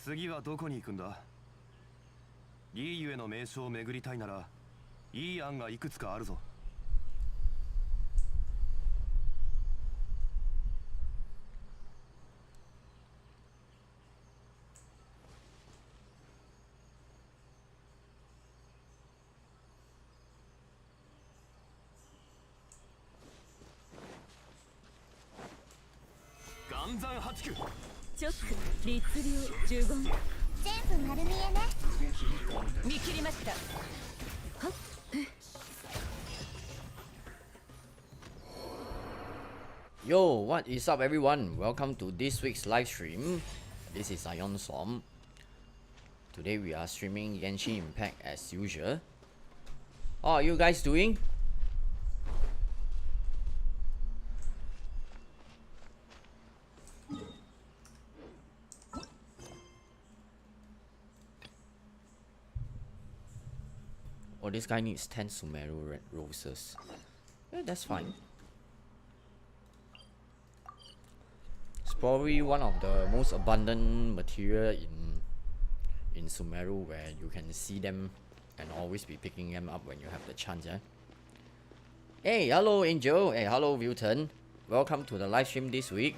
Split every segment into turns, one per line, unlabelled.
次はどこに行くんだ。いいゆえの名所を巡りたいなら、いい案がいくつかあるぞ。岩山八九。
チョック、律令、呪言。
全部丸見えね。
見切りました。はっ。
Yo, what is up everyone? Welcome to this week's live stream. This is IonStorm. Today we are streaming Genshin Impact as usual. How are you guys doing? Oh, this guy needs 10 Sumeru red roses. Yeah, that's fine. It's probably one of the most abundant material in Sumeru, where you can see them and always be picking them up when you have the chance. Yeah? Hey, hello Angel. Hey, hello Wilton. Welcome to the live stream this week.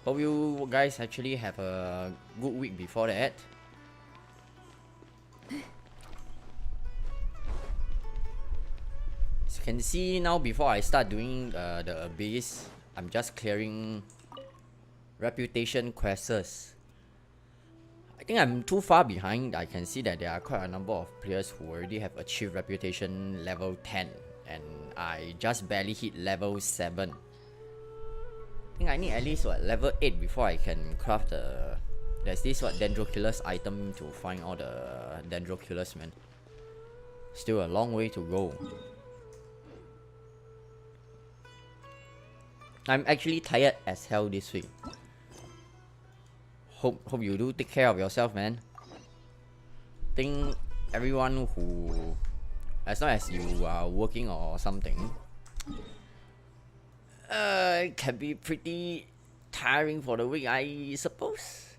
Hope you guys actually have a good week before that. As you can see now, before I start doing the abyss, I'm just clearing reputation quests. I think I'm too far behind. I can see that there are quite a number of players who already have achieved reputation level 10, and I just barely hit level 7. I think I need at least level 8 before I can craft the... There's this Dendroculus item to find all the Dendroculus, man. Still a long way to go. I'm actually tired as hell this week. Hope you do take care of yourself, man. Think everyone who, as long as you are working or something, it can be pretty tiring for the week, I suppose.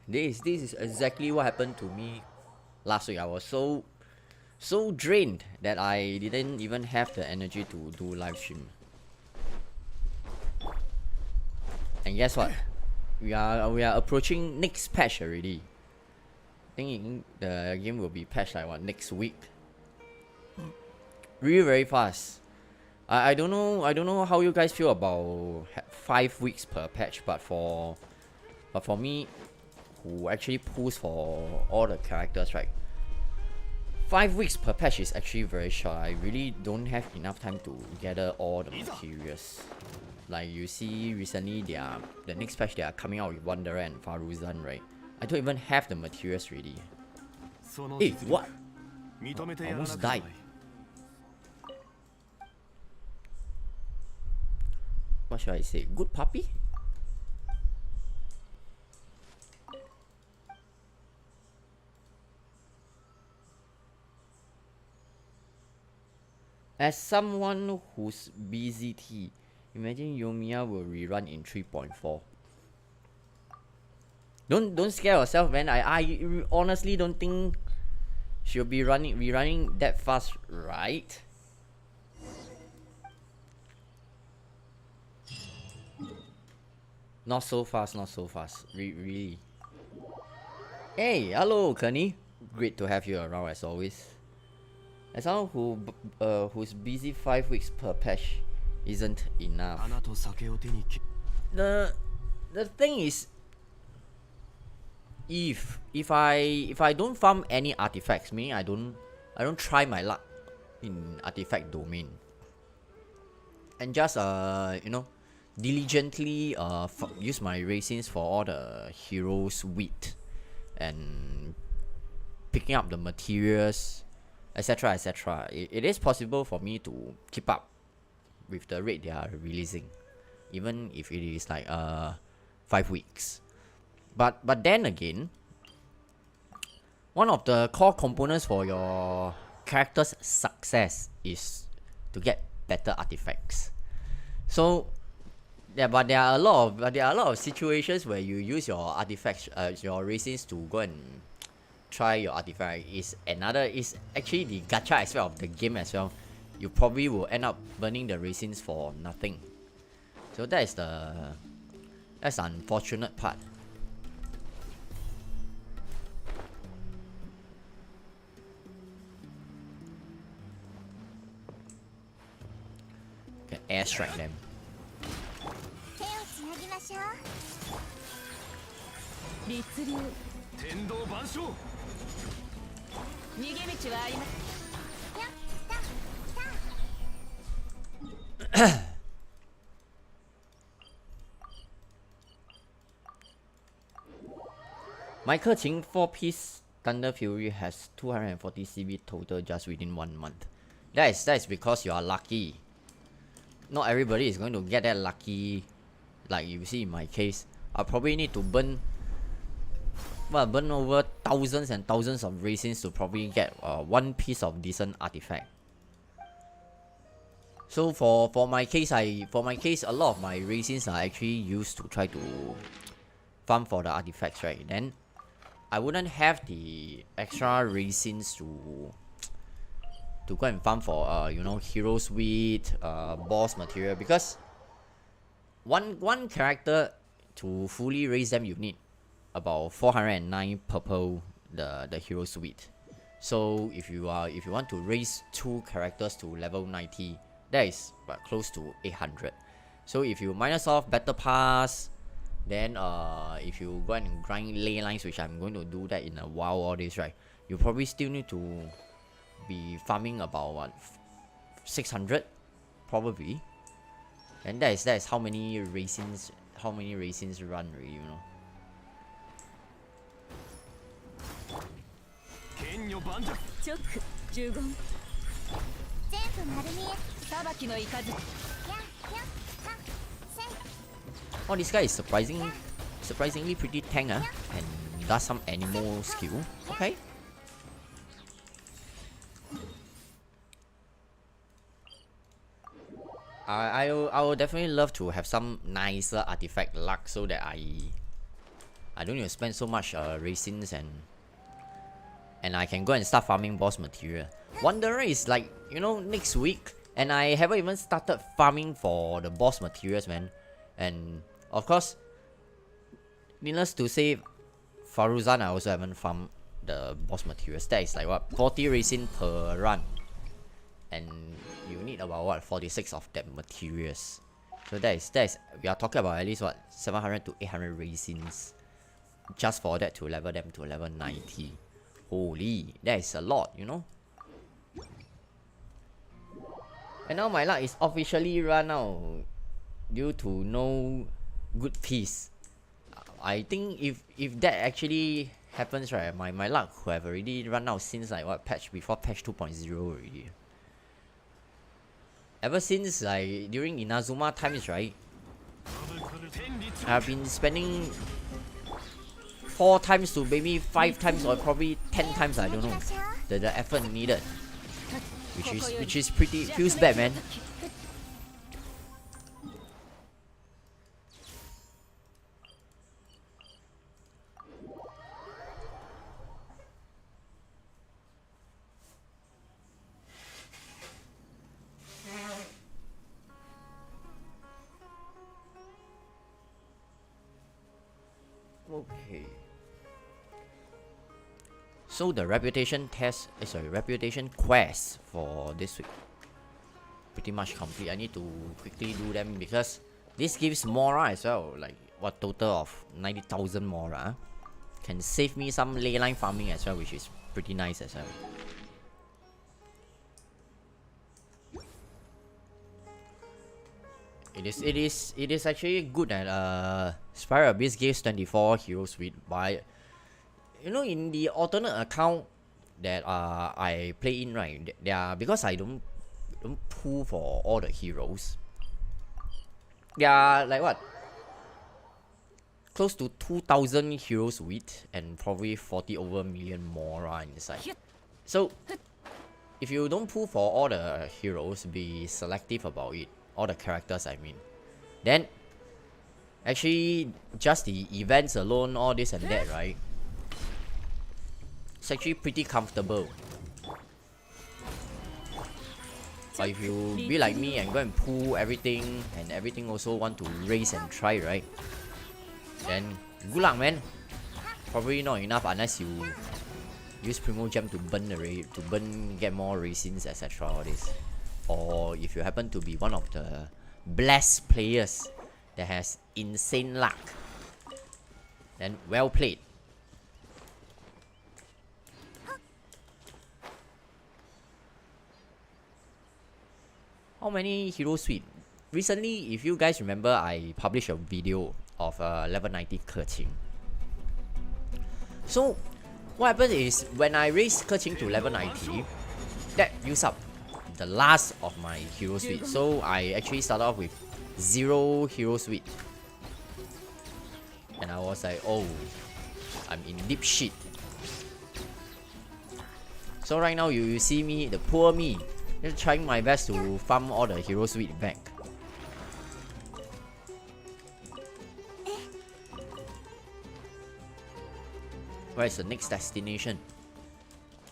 This is exactly what happened to me last week. I was so drained that I didn't even have the energy to do live stream. And guess what? We are approaching next patch already. I think the game will be patched like next week. Really very fast. I don't know how you guys feel about 5 weeks per patch, but for me, who actually pulls for all the characters, right? 5 weeks per patch is actually very short. I really don't have enough time to gather all the materials. Like you see recently, the next patch they are coming out with Wanderer and Faruzan, right? I don't even have the materials ready. Hey, what? I almost died. What should I say? Good puppy? As someone who's BZT, imagine Yomiya will rerun in 3.4. Don't scare yourself, man. I honestly don't think she'll be rerunning that fast, right? Not so fast, not so fast. Really. Hey, hello, Kenny. Great to have you around as always. As someone who's busy 5 weeks per patch isn't enough. The thing is, if I don't farm any artifacts, meaning I don't try my luck in artifact domain, and just diligently use my racings for all the heroes' wheat and picking up the materials, etc, etc, it is possible for me to keep up with the rate they are releasing, even if it is like 5 weeks. But then again, one of the core components for your character's success is to get better artifacts. So Yeah, but there are a lot of situations where you use your artifacts, your resins to go and try your artifact. Is actually the gacha aspect of the game as well. You probably will end up burning the resins for nothing. So that's the unfortunate part. Can airstrike them.
手をつなぎましょう。律流。
天道万象。
逃げ道はあります。やった。
My Keqing 4-piece Thunder Fury has 240 CB total just within 1 month. That is because you are lucky. Not everybody is going to get that lucky, like you see in my case. I probably need to burn over thousands and thousands of resins to probably get one piece of decent artifact. So for my case, a lot of my resins are actually used to try to farm for the artifacts, right? Then I wouldn't have the extra resins to go and farm for heroes with boss material, because one character to fully raise them you need about 409 purple the hero suite. So if you want to raise 2 characters to level 90, that is close to 800. So if you minus off battle pass, then if you go and grind ley lines, which I'm going to do that in a while, all this, right, you probably still need to be farming about what, 600 probably. And that is how many resins run really, you know.
チョック十言。全部丸見え。裁きの雷。ややはせい。
Oh, this guy is surprisingly pretty tank, and does some animal skill. Okay. I will definitely love to have some nicer artifact luck so that I don't need to spend so much resins, and I can go and start farming boss material. Wanderer is like, next week, and I haven't even started farming for the boss materials, man. And of course, needless to say, Faruzan I also haven't farmed the boss materials. That is like what, 40 resin per run, and you need about what, 46 of them materials. So that is we are talking about at least what, 700 to 800 resins just for that to level them to level 90. Holy, that is a lot, you know. And now my luck is officially run out due to no good piece. I think if that actually happens, right, my luck could have already run out since like what, before patch 2.0 already. Ever since like during Inazuma times, right, I've been spending 4 times to maybe 5 times or probably 10 times, I don't know, the effort needed, which is pretty, feels bad, man. Okay. So the reputation quest for this week pretty much complete. I need to quickly do them because this gives Mora as well, like what, total of 90,000 Mora. Can save me some leyline farming as well, which is pretty nice as well. It is actually good that Spiral Abyss gives 24 hero suite, but in the alternate account that I play in, right, because I don't pull for all the heroes, they are like what, close to 2,000 hero suite and probably 40 over million more inside. So if you don't pull for all the heroes, be selective about it, all the characters I mean, then Actually, just the events alone, all this and that, right? It's actually pretty comfortable. But if you be like me and go and pull everything and everything also want to race and try, right? Then good luck, man. Probably not enough unless you use Primo Gem to burn get more racings, etc. All this. Or if you happen to be one of the blessed players that has insane luck, then well played. How many hero suite? Recently, if you guys remember, I published a video of level 90 Keqing. So what happens is when I raise Keqing to level 90, that use up the last of my hero suite. So I actually started off with 0 hero suite. And I was like, oh, I'm in deep shit. So right now you see me, the poor me, just trying my best to farm all the hero suite back. Where is the next destination?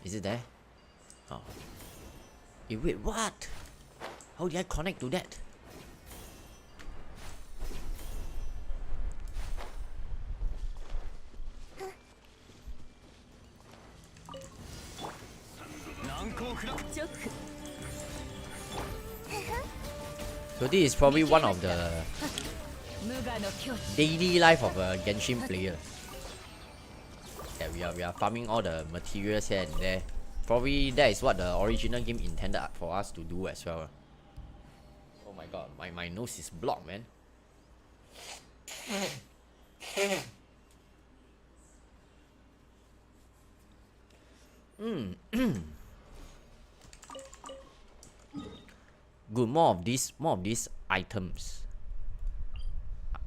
Is it there? Oh. Wait, what? How did I connect to that? So this is probably one of the daily life of a Genshin player. Yeah, we are farming all the materials here and there. Probably that is what the original game intended for us to do as well. Oh my god, my nose is blocked, man. Good, more of these items.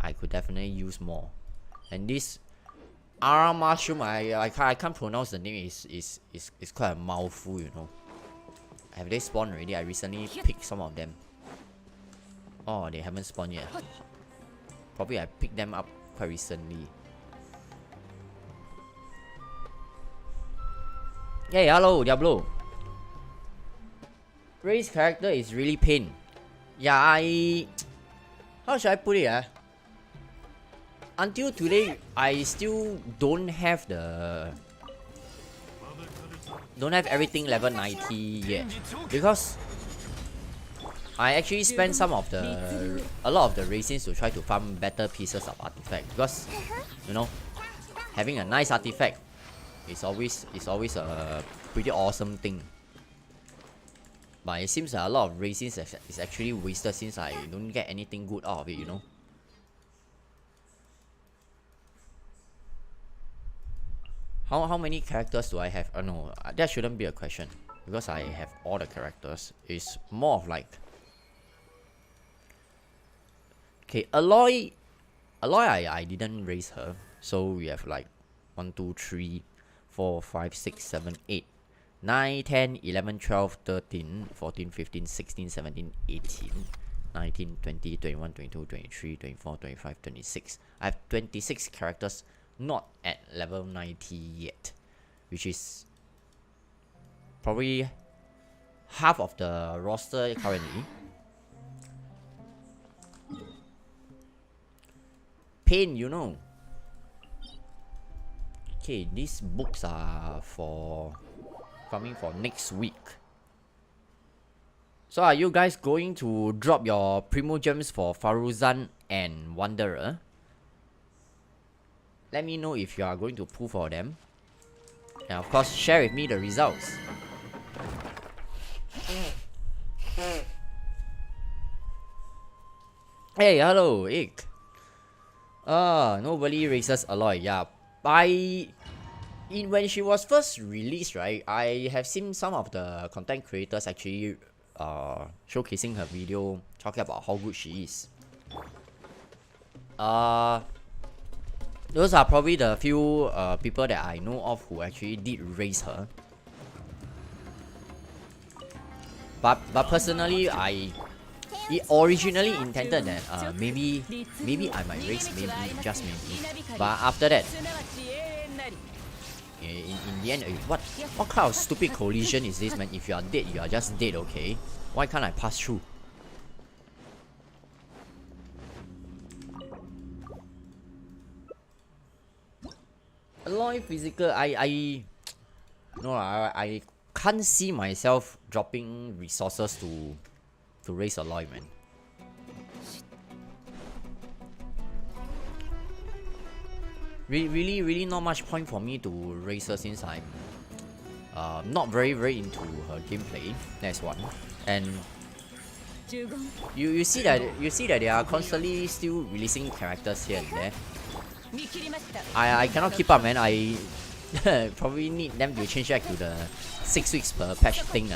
I could definitely use more. And this Ara mushroom, I can't pronounce the name. Is quite a mouthful, you know. Have they spawned already? I recently picked some of them. Oh, they haven't spawned yet. Probably I picked them up quite recently. Hey, hello, Diablo. Race character is really pain. Yeah, how should I put it? Until today, I still don't have everything level 90 yet, because I actually spent a lot of the racings to try to farm better pieces of artifact, because you know, having a nice artifact is always a pretty awesome thing. But it seems that a lot of racings is actually wasted since I don't get anything good out of it, you know. How many characters do I have? No, that shouldn't be a question, because I have all the characters. It's more of like, okay, Aloy, I didn't raise her, so we have like 1, 2, 3, 4, 5, 6, 7, 8, 9, 10, 11, 12, 13, 14, 15, 16, 17, 18, 19, 20, 21, 22, 23, 24, 25, 26. I have 26 characters not at level 90 yet, which is probably half of the roster currently. Pain, you know. Okay, these books are coming for next week. So are you guys going to drop your Primo Gems for Faruzan and Wanderer? Let me know if you are going to pull for them. And of course, share with me the results. Hey, hello, Ick. Nobody races Aloy. Yeah, when she was first released, right, I have seen some of the content creators actually showcasing her video, talking about how good she is. Those are probably the few people that I know of who actually did raise her. But personally, I it originally intended that maybe I might race, maybe just maybe, but after that, in the end, what kind of stupid collision is this, man? If you are dead, you are just dead, okay? Why can't I pass through? Alloy physical, I can't see myself dropping resources to raise alloy, man. Really not much point for me to raise her since I'm not very into her gameplay. That's one. And you see that they are constantly still releasing characters here and there. I cannot keep up, man. I probably need them to change back to the 6 weeks per patch thing.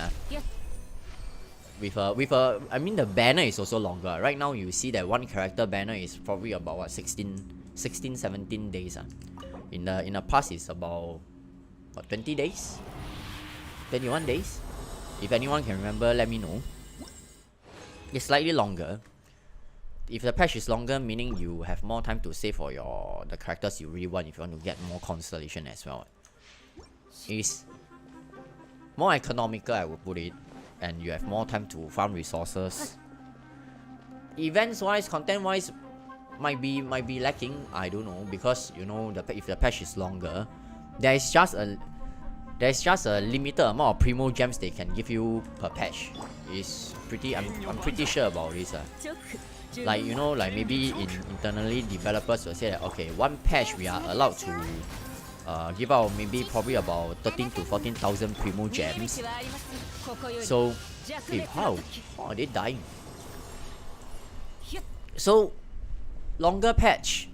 With a, I mean, the banner is also longer. Right now you see that one character banner is probably about what, 17 days. In the past it's about what, 20 days? 21 days? If anyone can remember, let me know. It's slightly longer. If the patch is longer, meaning you have more time to save for the characters you really want if you want to get more constellation as well. It's more economical, I would put it, and you have more time to farm resources. Events wise, content wise, might be lacking. I don't know, because you know, if the patch is longer, there's just a limited amount of primo gems they can give you per patch. It's pretty, I'm pretty sure about this. Like, you know, like maybe internally developers will say that, okay, one patch we are allowed to give out probably about 13 to 14,000 primo gems. So, hey, how are they dying? So, longer patch,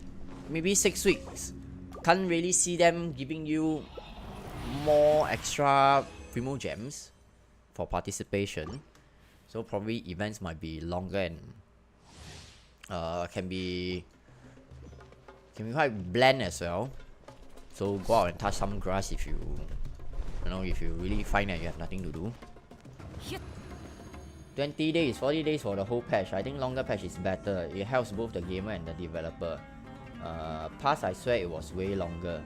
maybe 6 weeks. Can't really see them giving you more extra primo gems for participation. So probably events might be longer and can be quite bland as well. So go out and touch some grass if you really find that you have nothing to do. 20 days, 40 days for the whole patch. I think longer patch is better. It helps both the gamer and the developer. Past, I swear it was way longer.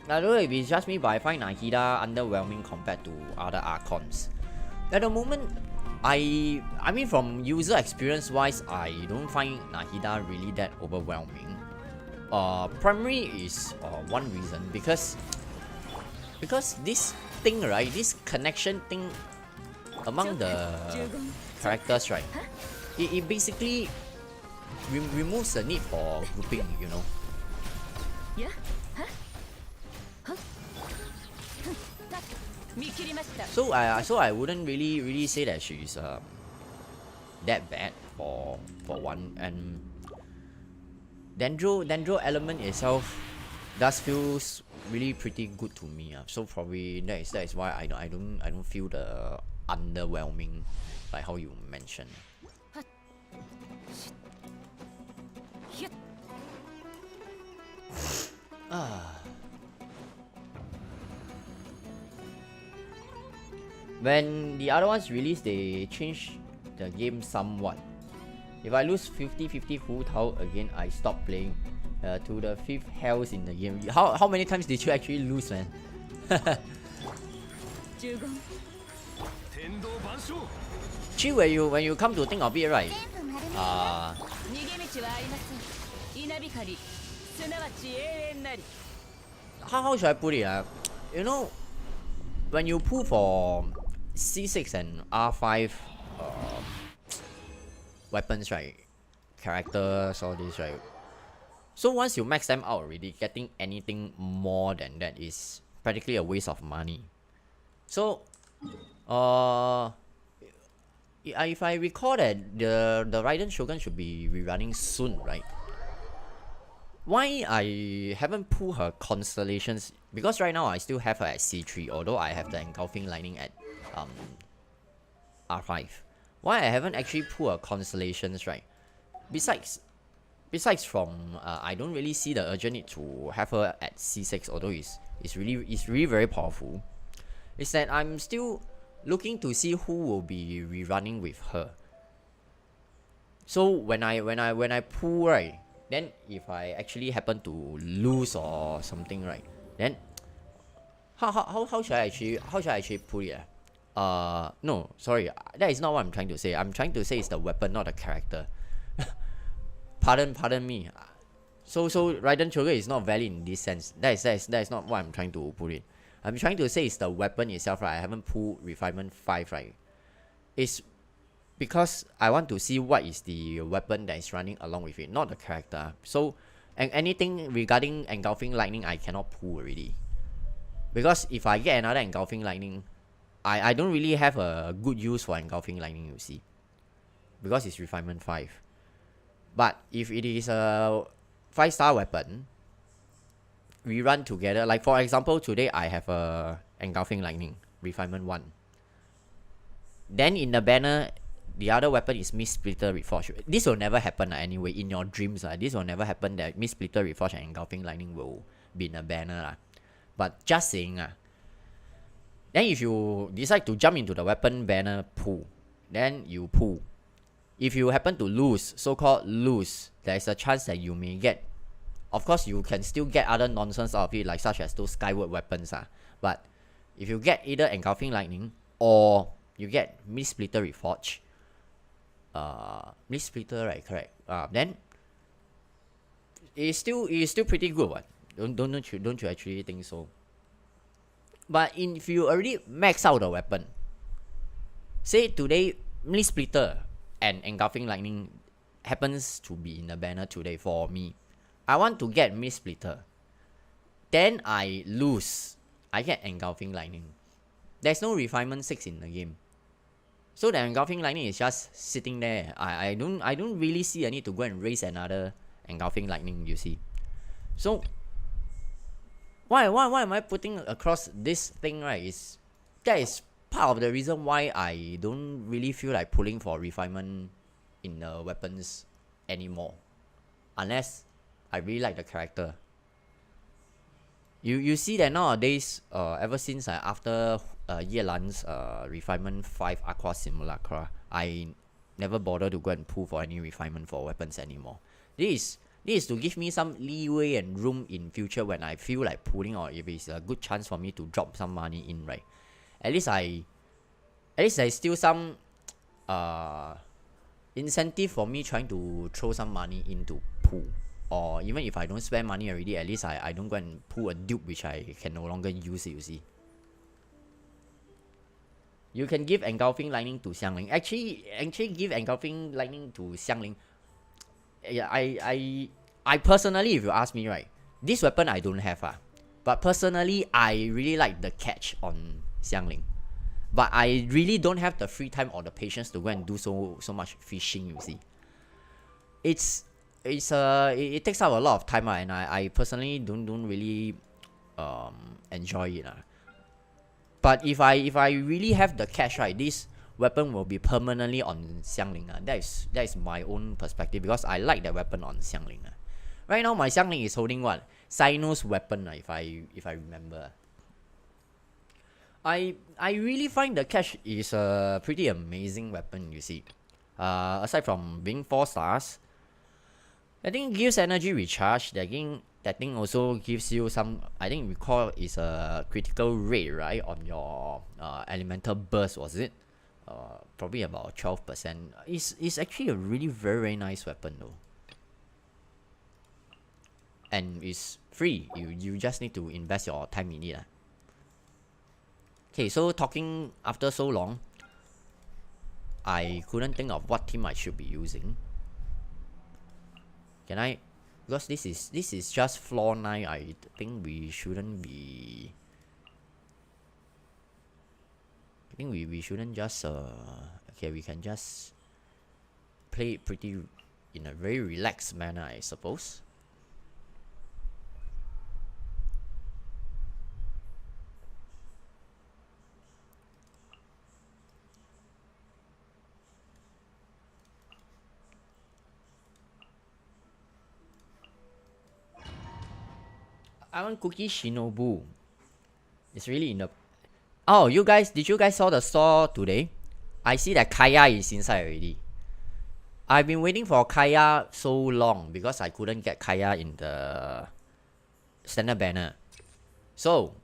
I don't know if it's just me, but I find Nahida underwhelming compared to other Archons. At the moment, I mean, from user experience wise, I don't find Nahida really that overwhelming. Primary is one reason, because this thing, right, this connection thing among the characters, right, it basically removes the need for grouping, you know. So I wouldn't really say that she's that bad for one. And Dendro element itself does feels really pretty good to me. So probably that is why I don't feel the underwhelming like how you mentioned. When the other ones release, they change the game somewhat. If I lose 50-50 full Tao again, I stop playing. To the 5th hells in the game. How many times did you actually lose, man? Chi, when you come to think of it, right? How should I put it? You know, when you pull for C6 and R5 weapons, right? Characters, all this, right? So once you max them out already, getting anything more than that is practically a waste of money. So, if I recall that the Raiden Shogun should be rerunning soon, right? Why I haven't pulled her constellations? Because right now I still have her at C3, although I have the engulfing lightning at R5. Why I haven't actually pulled her constellations, right? Besides from I don't really see the urgent need to have her at C6, although it's really very powerful. Is that I'm still looking to see who will be rerunning with her. So when I pull, right, then if I actually happen to lose or something, right, then how should I actually pull it? No, sorry, that is not what I'm trying to say. I'm trying to say it's the weapon, not the character. Pardon me. So Raiden Choker is not valid in this sense. That is not what I'm trying to put it. I'm trying to say it's the weapon itself, right? I haven't pulled refinement 5, right? It's because I want to see what is the weapon that is running along with it, not the character. So, and anything regarding engulfing lightning, I cannot pull already. Because if I get another engulfing lightning, I don't really have a good use for engulfing lightning, you see. Because it's refinement 5. But if it is a 5-star weapon, we run together. Like for example, today I have a engulfing lightning, refinement 1. Then in the banner, the other weapon is Mist Splitter Reforge. This will never happen anyway in your dreams. This will never happen that Mist Splitter Reforge and engulfing lightning will be in the banner. But just saying. Then if you decide to jump into the weapon banner pool, then you pull. If you happen to lose, so-called lose, there is a chance that you may get. Of course, you can still get other nonsense out of it, like such as those skyward weapons. But if you get either engulfing lightning or you get Mist Splitter Reforge, Mist Splitter, right? Correct. Then it's still pretty good. What? Don't you actually think so? But if you already max out the weapon, say today Mist Splitter and engulfing lightning happens to be in the banner today for me. I want to get Mist Splitter. Then I lose. I get engulfing lightning. There's no refinement 6 in the game. So the engulfing lightning is just sitting there. I don't really see a need to go and raise another engulfing lightning, you see. So why am I putting across this thing, right? That is part of the reason why I don't really feel like pulling for refinement in the weapons anymore. Unless I really like the character. You see that nowadays, ever since after Yelan's refinement 5 Aqua Simulacra, I never bother to go and pull for any refinement for weapons anymore. This is to give me some leeway and room in future when I feel like pulling, or if it's a good chance for me to drop some money in, right? At least there's still some incentive for me trying to throw some money into pull. Or even if I don't spend money already, at least I don't go and pull a dupe which I can no longer use it, you see. You can give engulfing lightning to Xiangling. Actually give engulfing lightning to Xiangling. Yeah, I personally, if you ask me, right, this weapon I don't have. But personally, I really like the catch on Xiangling. But I really don't have the free time or the patience to go and do so much fishing, you see. It takes up a lot of time, and I personally don't really enjoy it. But if I really have the catch, right, this weapon will be permanently on Xiangling. That is my own perspective, because I like that weapon on Xiangling. Right now my Xiangling is holding what? Sino's weapon, if I remember. I really find the catch is a pretty amazing weapon, you see. Aside from being 4 stars, I think it gives energy recharge. That thing also gives you some, I think recall is a critical rate, right, on your elemental burst, was it? Probably about 12%. It's actually a really very nice weapon though. And it's free. You just need to invest your time in it. Okay, so talking after so long, I couldn't think of what team I should be using. Can I? Because this is just floor 9. I think we shouldn't be. I think we shouldn't just okay, we can just play it pretty in a very relaxed manner, I suppose. I want Cookie Shinobu. It's really in the. Oh, did you guys saw the store today? I see that Kaya is inside already. I've been waiting for Kaya so long because I couldn't get Kaya in the standard banner. So,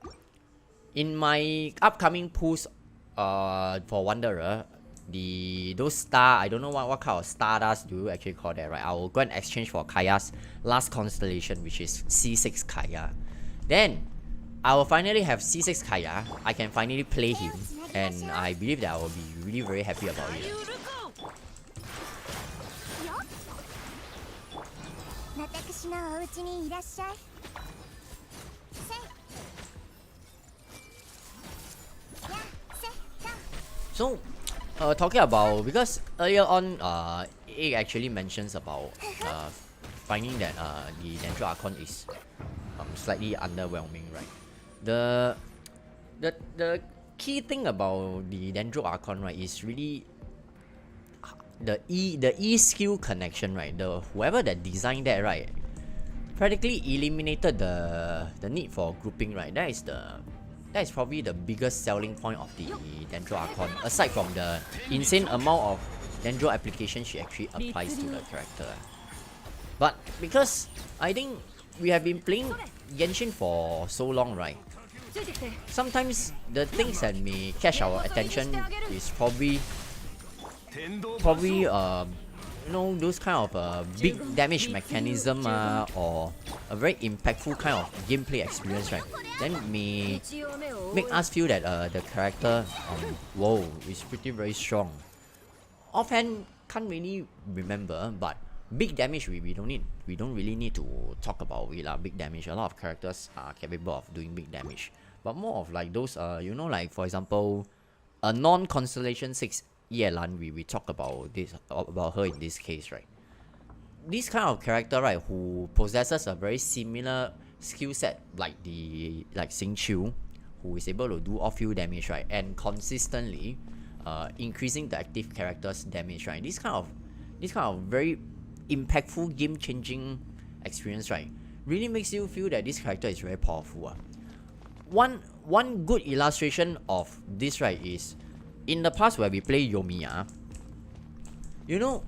in my upcoming pools for Wanderer, those star, I don't know what kind of stardust do you actually call that, right? I will go and exchange for Kaya's last constellation, which is C6 Kaya. Then I will finally have C6 Kaya. I can finally play him, and I believe that I will be really very happy about it.
私のお家にいらっしゃい。
So, talking about, because earlier on, it actually mentions about finding that the Dendro Archon is slightly underwhelming, right? The key thing about the Dendro Archon, right, is really the E skill connection, right? Whoever that designed that, right, practically eliminated the need for grouping, right? That is probably the biggest selling point of the Dendro Archon, aside from the insane amount of Dendro application she actually applies to the character. But because I think we have been playing Genshin for so long, right? Sometimes the things that may catch our attention is probably you know, those kind of big damage mechanism or a very impactful kind of gameplay experience, right? Then may make us feel that the character whoa, is pretty very strong. Offhand, can't really remember, but big damage we don't really need to talk about it. Big damage, a lot of characters are capable of doing big damage, but more of like those you know, like for example a non-constellation 6 Yelan, we talk about her in this case, right? This kind of character, right, who possesses a very similar skill set like Xingqiu, who is able to do off-field damage, right, and consistently increasing the active character's damage, right? This kind of very impactful game-changing experience, right, really makes you feel that this character is very powerful. One good illustration of this, right, is in the past where we play Yomiya. You know,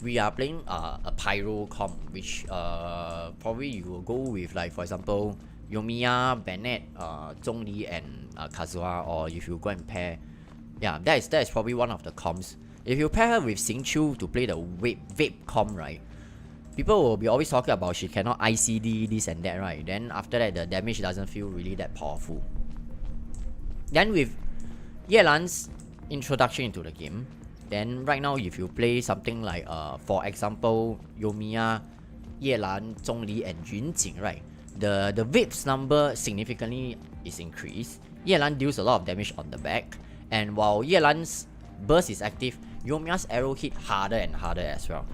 we are playing a Pyro comp, which probably you will go with, like for example Yomiya, Bennett, Zhongli, and Kazuha, or if you go and pair, yeah, that is probably one of the comps. If you pair her with Xingqiu to play the vape comp, right, people will be always talking about she cannot ICD this and that, right? Then after that, the damage doesn't feel really that powerful. Then with Yelan's introduction into the game, then right now if you play something like for example Yomiya, Yelan, Zhongli, and Yunjing, right, the vapes number significantly is increased. Yelan deals a lot of damage on the back, and while Yelan's burst is active, Yomiya's arrow hit harder and harder as well.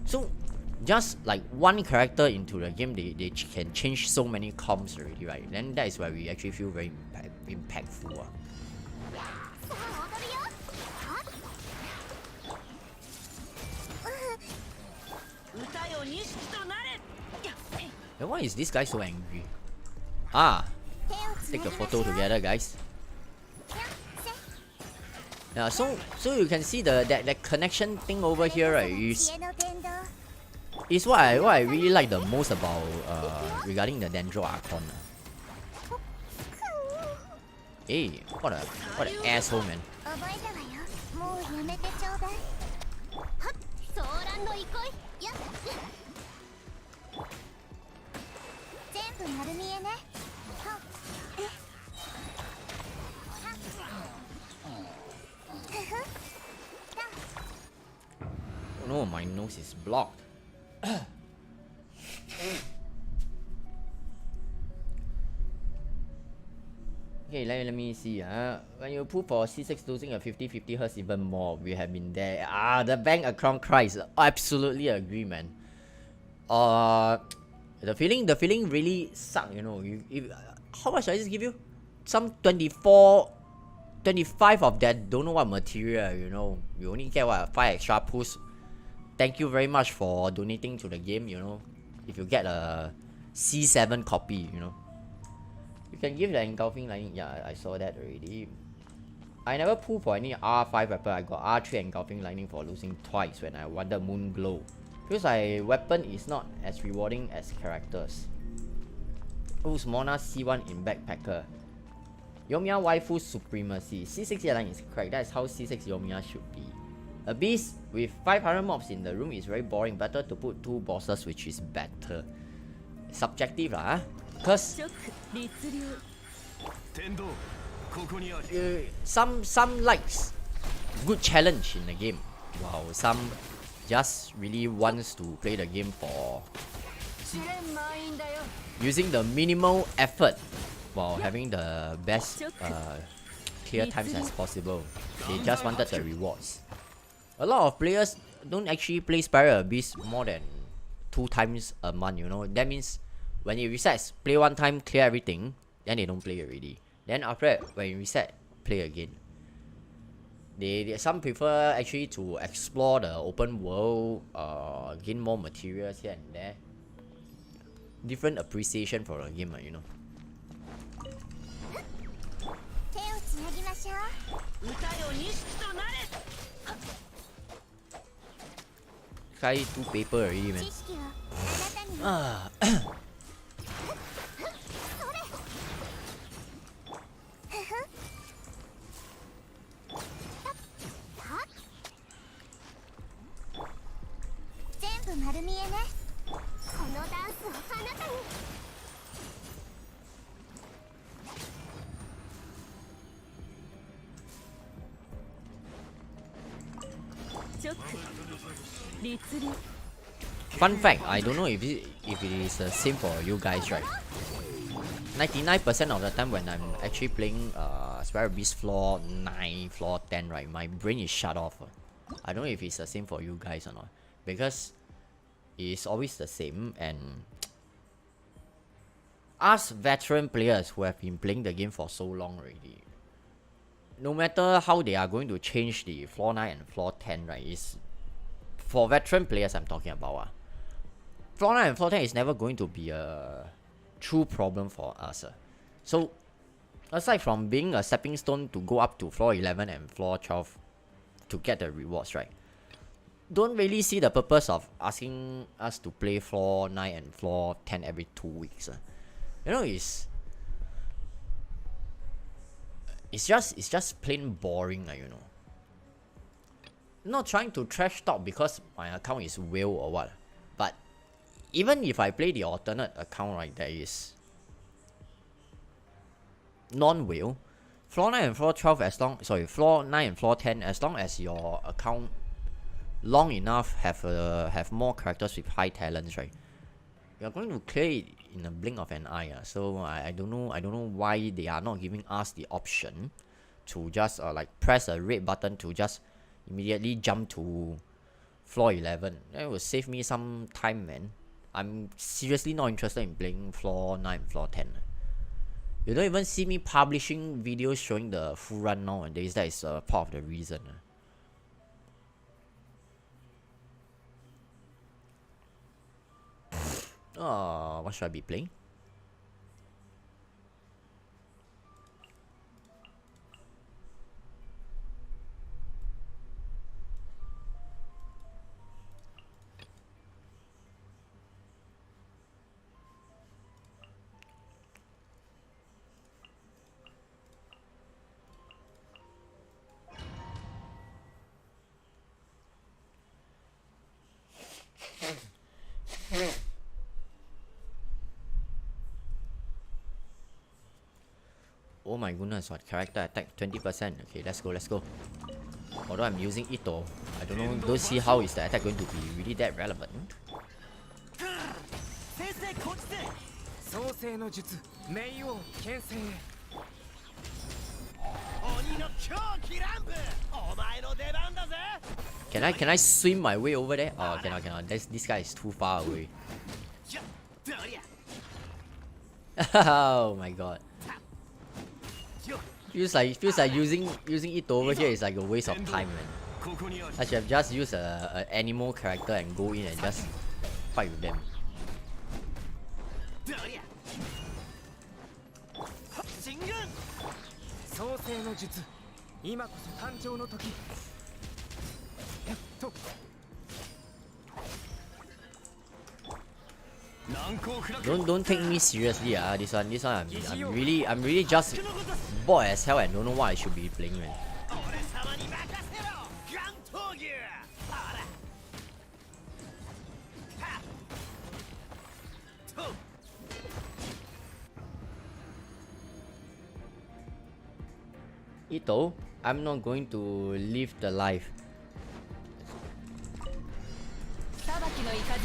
So just like one character into the game, they can change so many comps already, right? Then that is why we actually feel very impactful. And why is this guy so angry? Take a photo together, guys. Yeah, so you can see that connection thing over here, right, is what I really like the most about regarding the Dendro Archon. Hey, what an asshole, man. Oh no, my nose is blocked. Okay, let me see. When you pull for C6, losing a 50-50 hurts even more. We have been there. The bank account cries. Absolutely agree, man. The feeling really suck, you know. How much I just give you? Some 25 of that, don't know what material, you know. You only get what, 5 extra pulls. Thank you very much for donating to the game, you know. If you get a C7 copy, you know, you can give the engulfing lightning. Yeah, I saw that already. I never pull for any R5 weapon. I got R3 engulfing lightning for losing twice when I wanted moon glow. Because my weapon is not as rewarding as characters. Who's Mona C1 in backpacker? Yomiya waifu supremacy. C6 airline is correct. That is how C6 Yomiya should be. A beast with 500 mobs in the room is very boring. Better to put 2 bosses, which is better. Subjective lah, cause some likes good challenge in the game, while some just really wants to play the game for using the minimal effort while having the best clear times as possible. They just wanted the rewards. A lot of players don't actually play Spiral Abyss more than 2 times a month, you know. That means when it resets, play 1 time, clear everything, then they don't play already. Then after that, when you reset, play again. Some prefer actually to explore the open world, gain more materials here and there. Different appreciation for a game, you know. Try 2 paper already, man. Fun fact, I don't know if it is the same for you guys, right? 99% of the time when I'm actually playing Spiral Beast floor 9, floor 10, right, my brain is shut off. I don't know if it's the same for you guys or not, because it's always the same. And us veteran players who have been playing the game for so long already, no matter how they are going to change the floor 9 and floor 10, right, is for veteran players I'm talking about. Floor 9 and floor 10 is never going to be a true problem for us. So aside from being a stepping stone to go up to floor 11 and floor 12 to get the rewards, right, don't really see the purpose of asking us to play floor 9 and floor 10 every 2 weeks. You know, it's just plain boring, you know. Not trying to trash talk because my account is whale or what, but even if I play the alternate account, right, that is non-whale, floor 9 and floor 12 floor 9 and floor 10, as long as your account long enough have more characters with high talents, right, you're going to clear it in a blink of an eye. So I don't know why they are not giving us the option to just like press a red button to just immediately jump to floor 11. That will save me some time, man. I'm seriously not interested in playing floor 9, floor 10. You don't even see me publishing videos showing the full run nowadays. That is part of the reason. What should I be playing? Oh my goodness, what character attack 20%? Okay, let's go. Although I'm using Ito, I don't see how is the attack going to be really that relevant. Can I swim my way over there? Oh, cannot. This guy is too far away. Oh my god. Feels like using it over here is like a waste of time, man. I should have just used a animal character and go in and just fight with them.
今こそ誕生の時。と
Don't take me seriously, this one I'm really just bored as hell and don't know what I should be playing, man. Ito, I'm not going to live the life.
裁きの雷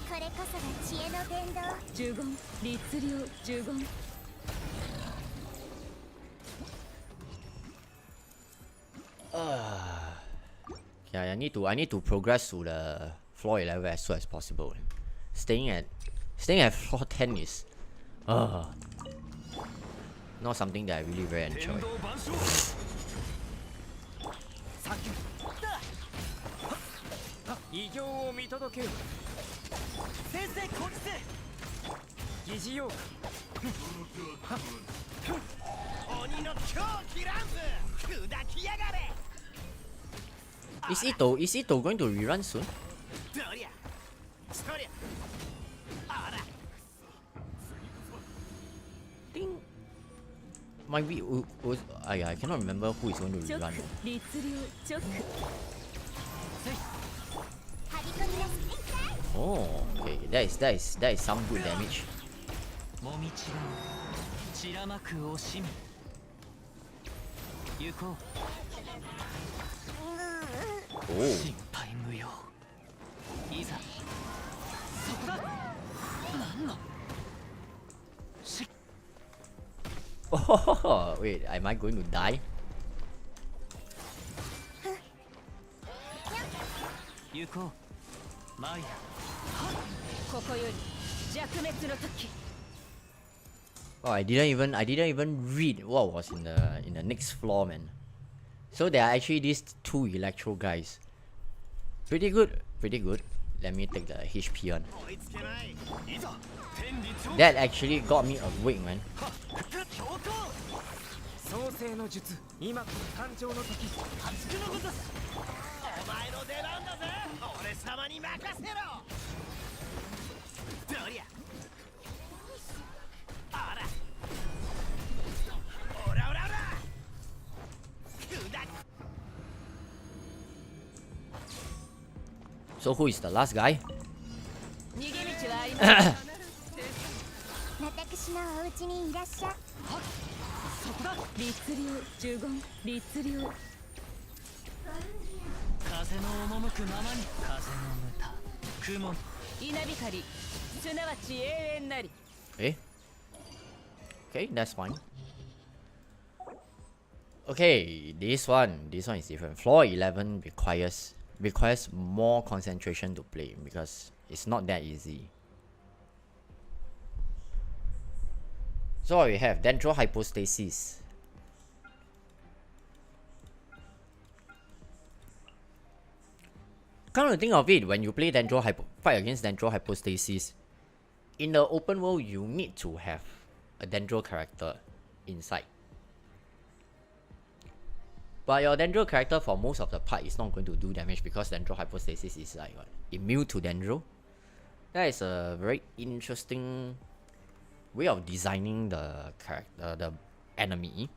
これこそが知恵の伝道呪言律令呪言
Yeah, I need to progress to the floor 11 as soon as possible. Staying at floor 10 is not something that I really very enjoy.
異形を見届けよ。先生こっちで。疑似ようか。鬼の狂気乱舞砕きやがれ。
Is Ito going to rerun soon?
どりゃ。そりゃ。あら。
think might be I cannot remember who is going to
直
rerun.
律令直
Oh, okay, that is some good damage.
もみちが散らまく惜しみ。行こう。
Oh.
心配無用。いざ。そこだ。なんの。し。
Oh, wait, am I going to die?
行こう。マイヤ。
ここより弱滅の時
Oh, I didn't even read what was in the next floor, man. So there are actually these two electro guys. Pretty good. Let me take the HP on. That actually got me awake, man.
創世の術今こそ誕生の時。初のことす。お前の出番だぜ。俺様に任せろ。どりゃ。あら。オラオラオラ。
So who is the last guy?
逃げ道はありません私のお家にいらっしゃ
そこだ。
律令呪言律令
風の赴くままに風のむた雲
稲光すなわち永遠なり
Eh? Okay, that's fine. Okay, this one is different. Floor 11 requires more concentration to play because it's not that easy. So what we have Dendro Hypostasis. Come to think of it, when you play fight against Dendro Hypostasis, in the open world you need to have a Dendro character inside. But your Dendro character for most of the part is not going to do damage because Dendro Hypostasis is like what, immune to Dendro. That is a very interesting way of designing the character, the enemy.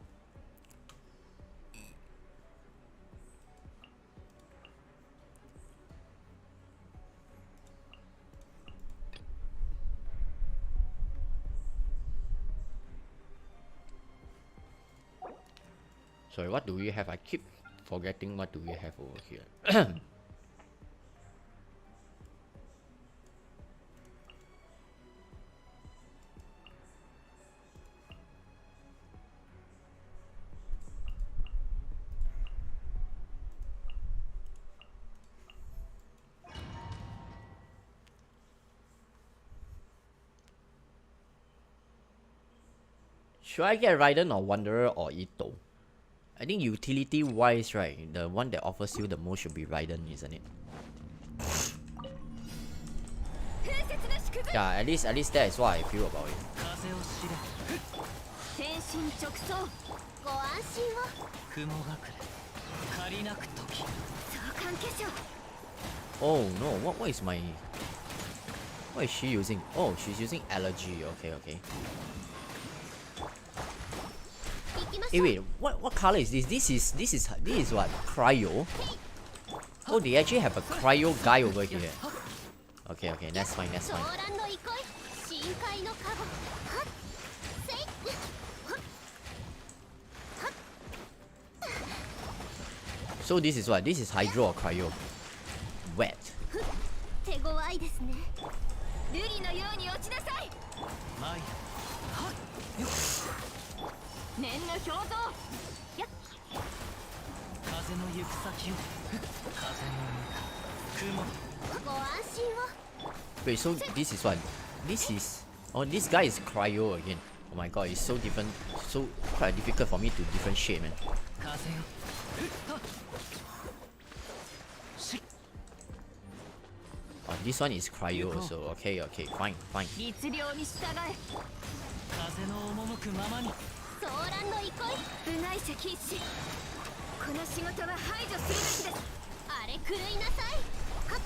Sorry, what do we have? I keep forgetting what do we have over here. Should I get Raiden or Wanderer or Ito? I think utility wise, right, the one that offers you the most should be Raiden, isn't it? Yeah, at least that is what I feel about it.
風を知れ
天心直送ご安心を
雲隠れ借りなく時
相関化粧
Oh no, what is my... What is she using? Oh, she's using allergy. Okay, okay.
行きまし
Hey,
ょう
wait, what color is this? This is what? Cryo? Oh, they actually have a cryo guy over here. Okay, okay, that's fine, that's
狂
fine.
乱の憩い深海のカゴはっせいはっ
So this is what? This is hydro or cryo? Wet.
手強いですね瑠璃のように落ちなさい
マイ
念の表像やっ
風の行く先を風の雲
ご安心を
Wait, so this is what? This is... Oh, this guy is cryo again. Oh my god, it's so different. So quite difficult for me to differentiate, man.
風よし
Oh, this one is cryo also. Okay, okay, fine, fine.
律令に従え
風の赴くままに
騒乱の憩い部外者禁止この仕事は排除するべきですあれ狂いなさいはっ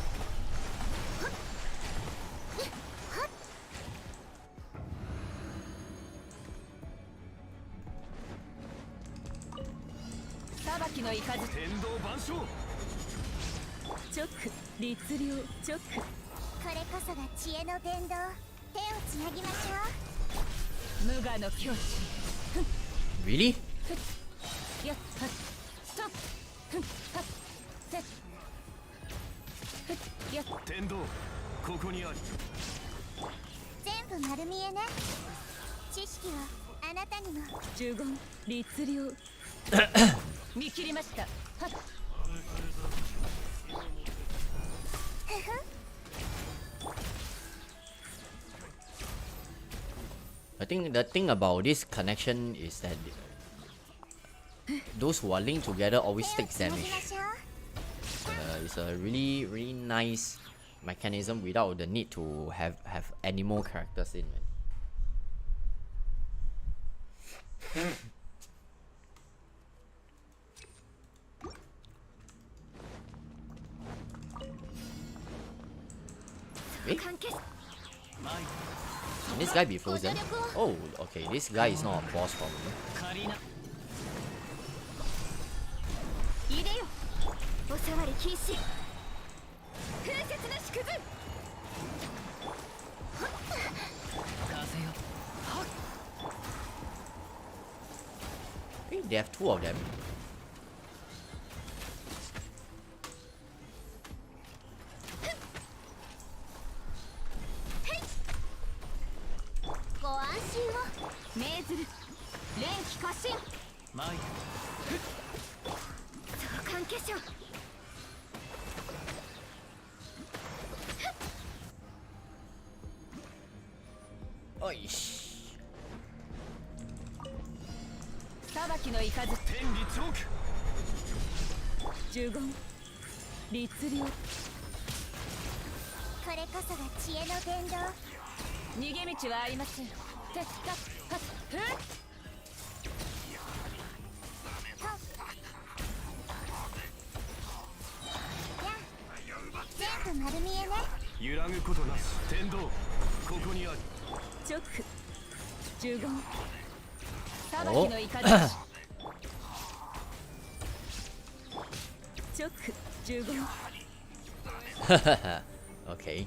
はっはっ裁きの雷
天道万象
直律令直これこそが知恵の伝道手をつなぎましょう無我の境地
Really?
やっはっストップふんはっせっふっやっ
天道ここにあり
全部丸見えね知識はあなたにも呪言律令見切りましたはっふふ
I think the thing about this connection is that those who are linked together always take damage. It's a really, really nice mechanism without the need to have animal characters in. Man. Eh?
関係
マイ
Can this guy be frozen? Oh, okay. This guy is not a boss probably.
借りな
入れよお触り禁止風雪の縮図
風よ
Hey, they have two of them.
ご安心を命ずる連気過信
マイ
相関化粧
Oish.
裁きの雷
天理チョーク
呪言律令これこそが知恵の伝道逃げ道はありませんてったはっふっ全部丸見えね
揺らぐことなし天道ここにあり
直呪言裁きの雷直呪言
Okay.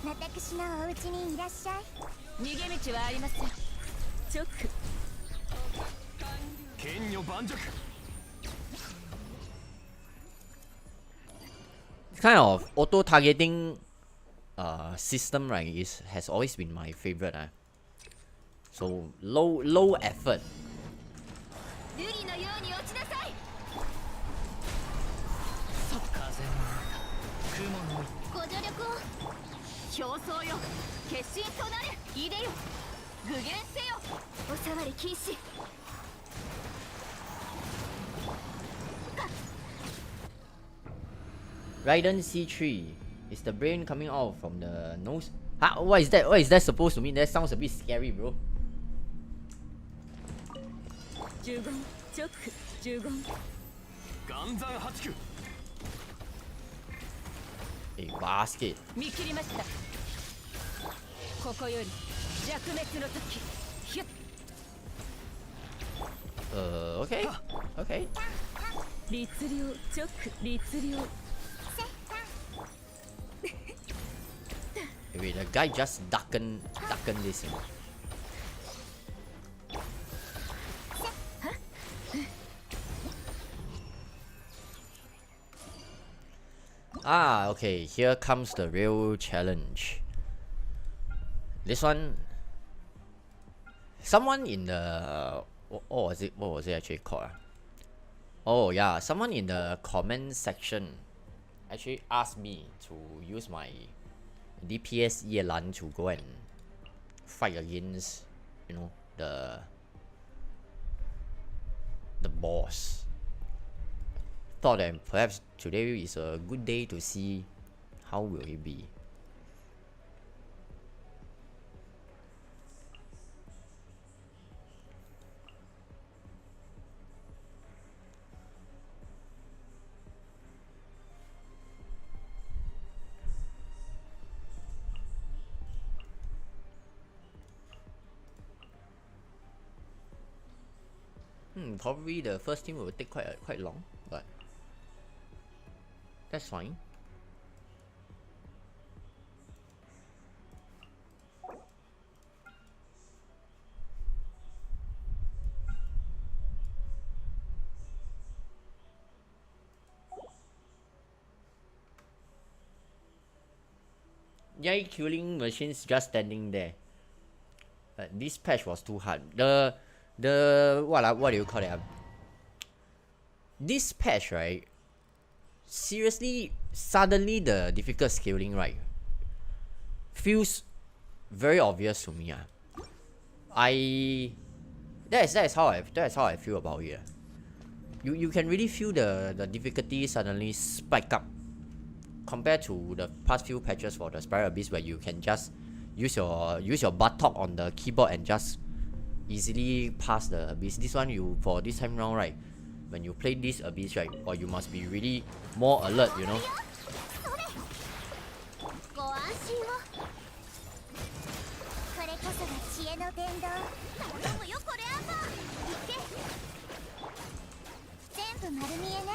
私のお家にいらっしゃい逃げ道はありません直
剣女盤石
Kind of auto targeting system, right, has always been my favorite. So low effort.
瑠璃のように落ちなさい
風の雲の
ご助力を表層よ決心となれ入れよ具現せよお触り禁止
Raiden C3. Is the brain coming out from the nose? Huh? What is that? What is that supposed to mean? That sounds a bit scary, bro.
呪言チョック呪言
岩山八九
A basket.
見切りましたここより弱滅の時ヒュッ
Okay. Okay.
律令チョック律令
Wait, the guy just darkened this. Ah, okay. Here comes the real challenge. This one, someone in the what was it? What was it actually called? Oh yeah, someone in the comment section actually asked me to use my DPS Yelan to go and fight against, you know, the boss. Thought that perhaps today is a good day to see how will it be. Probably the first team will take quite long, but that's fine. Yay, killing machines just standing there. But this patch was too hard. What do you call it? This patch, right? Seriously, suddenly the difficult scaling, right, feels very obvious to me. That's how I feel about it. You can really feel the difficulty suddenly spike up compared to the past few patches for the Spiral Abyss, where you can just use your buttock on the keyboard and just easily pass the abyss. This one, for this time round, right, when you play this abyss, right, or you must be really more alert, you know.
ご安心をこれこそが知恵の伝道頼むよこれあんばいけ全部丸見えね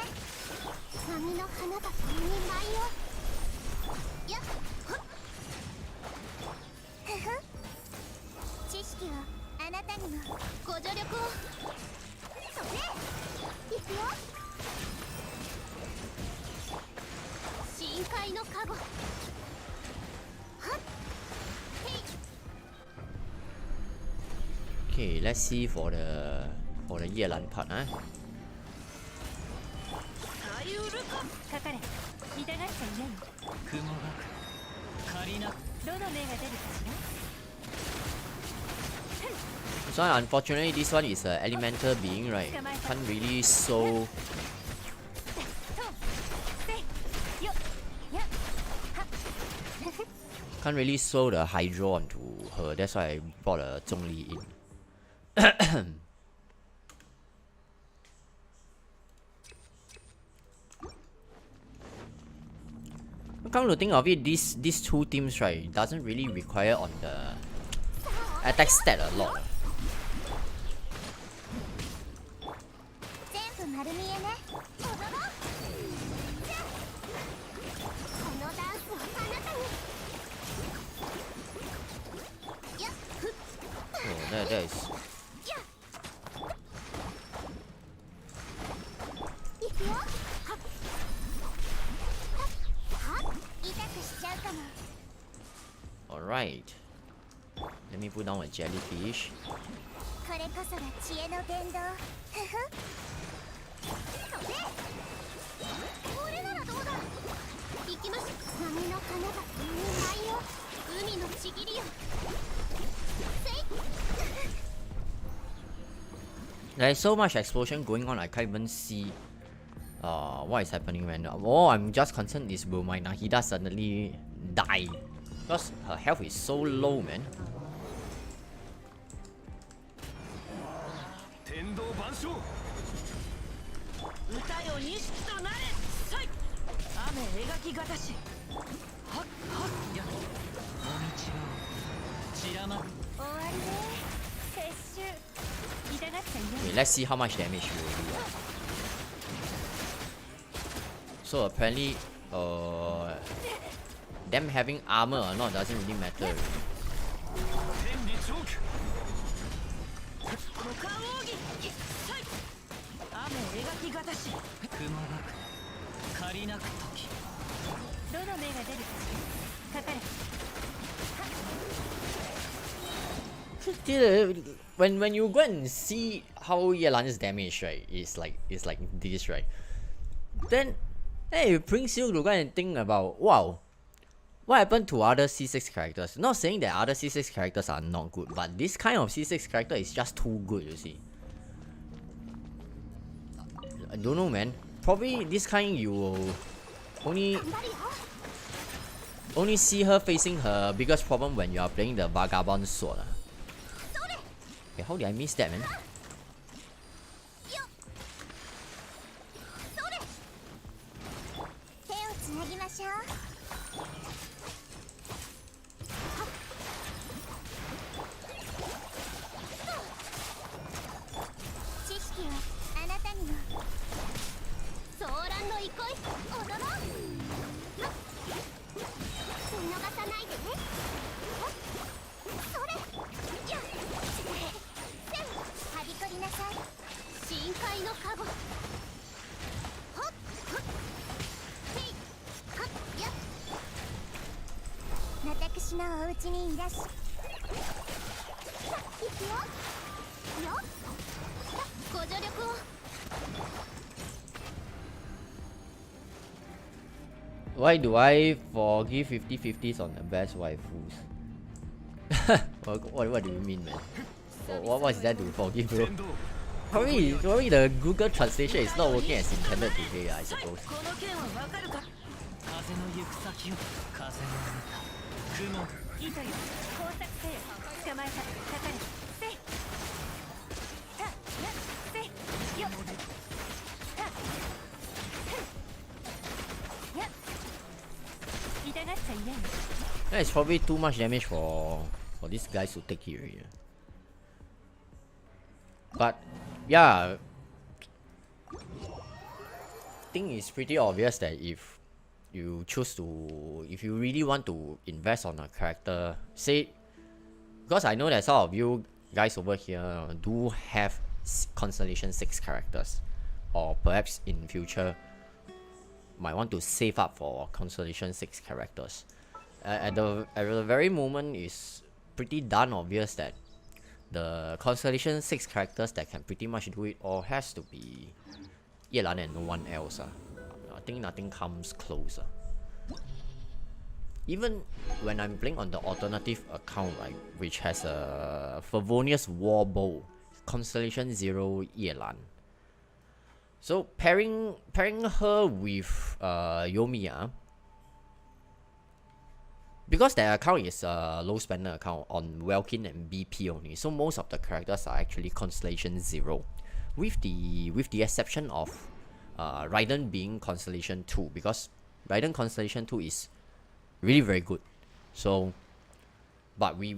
波の花がここに舞いをやっほっふふ知識はあなたにもご助力をそれいくよ深海のカゴ
Okay, let's see for the Yelan part, huh?
かかれ痛がっちゃいない
雲が仮な
どの目が出るかしら
So unfortunately, this one is an elemental being, right? Can't really sow. Can't really sow the Hydro onto her. That's why I brought a Zhongli in. Come to think of it, these two teams, right, doesn't really require on the attack stat a lot.
全部丸見えね踊ろうこのダンスをあなたにやっふっ
Oh, that is.
いくよはっはっはっ痛くしちゃうかも
Alright. Let me put down a jellyfish.
これこそが知恵の伝道ふふそれこれならどうだ行きましょう波の花が海に舞いを海のちぎりよせい
There's so much explosion going on, I can't even see what is happening right now. All I'm just concerned is, will my Nahida suddenly die Because her health is so low, man.
天道万象
歌よ錦となれさい雨描きがたしはっはっやお道を散らまく
終わりね撤収痛がっちゃいない
Okay, let's see how much damage we will do. So apparently, them having armor or not doesn't really matter.
天理チョーク
五感奥義さい雨描きがたしくまなく借りなく時
どの目が出るかかかれ
When you go and see how Yelan's damage, right, it's like this, right? Then hey, it brings you to go and think about, wow, what happened to other C6 characters? Not saying that other C6 characters are not good, but this kind of C6 character is just too good, you see. I don't know, man. Probably this kind you will only see her facing her biggest problem when you are playing the Vagabond sword. Okay, how did I miss that, man?
手をつなぎましょう知識はあなたにもソーランの憩い踊ろう見逃さないでねそれやっせんはびこりなさい深海のカゴほっほっへいはっやっ私のお家にいらっしゃいくよよっご助力を
Why do I forgive 50-50s on the best waifus? what do you mean, man? What is that to forgive, bro?
天道
Probably the Google translation is not working as intended today, I suppose.
この剣はわかるか風の行く先を風の歌雲
糸よ工作せよ捕まえたかかれせいたやせいよたふんや痛がっちゃいない
It's probably too much damage for these guys to take here. Yeah. But yeah, I think it's pretty obvious that if you really want to invest on a character, say, because I know that some of you guys over here do have Constellation 6 characters, or perhaps in future might want to save up for Constellation 6 characters. At the very moment, it's pretty darn obvious that the Constellation 6 characters that can pretty much do it all has to be Yelan and no one else. I think nothing comes closer. Even when I'm playing on the alternative account, right, which has a Favonius War Bow, Constellation 0 Yelan. So pairing her with Yomiya, because their account is a low spender account on Welkin and BP only, so most of the characters are actually Constellation 0, with the exception of Raiden being Constellation 2, because Raiden Constellation 2 is really very good. So, but we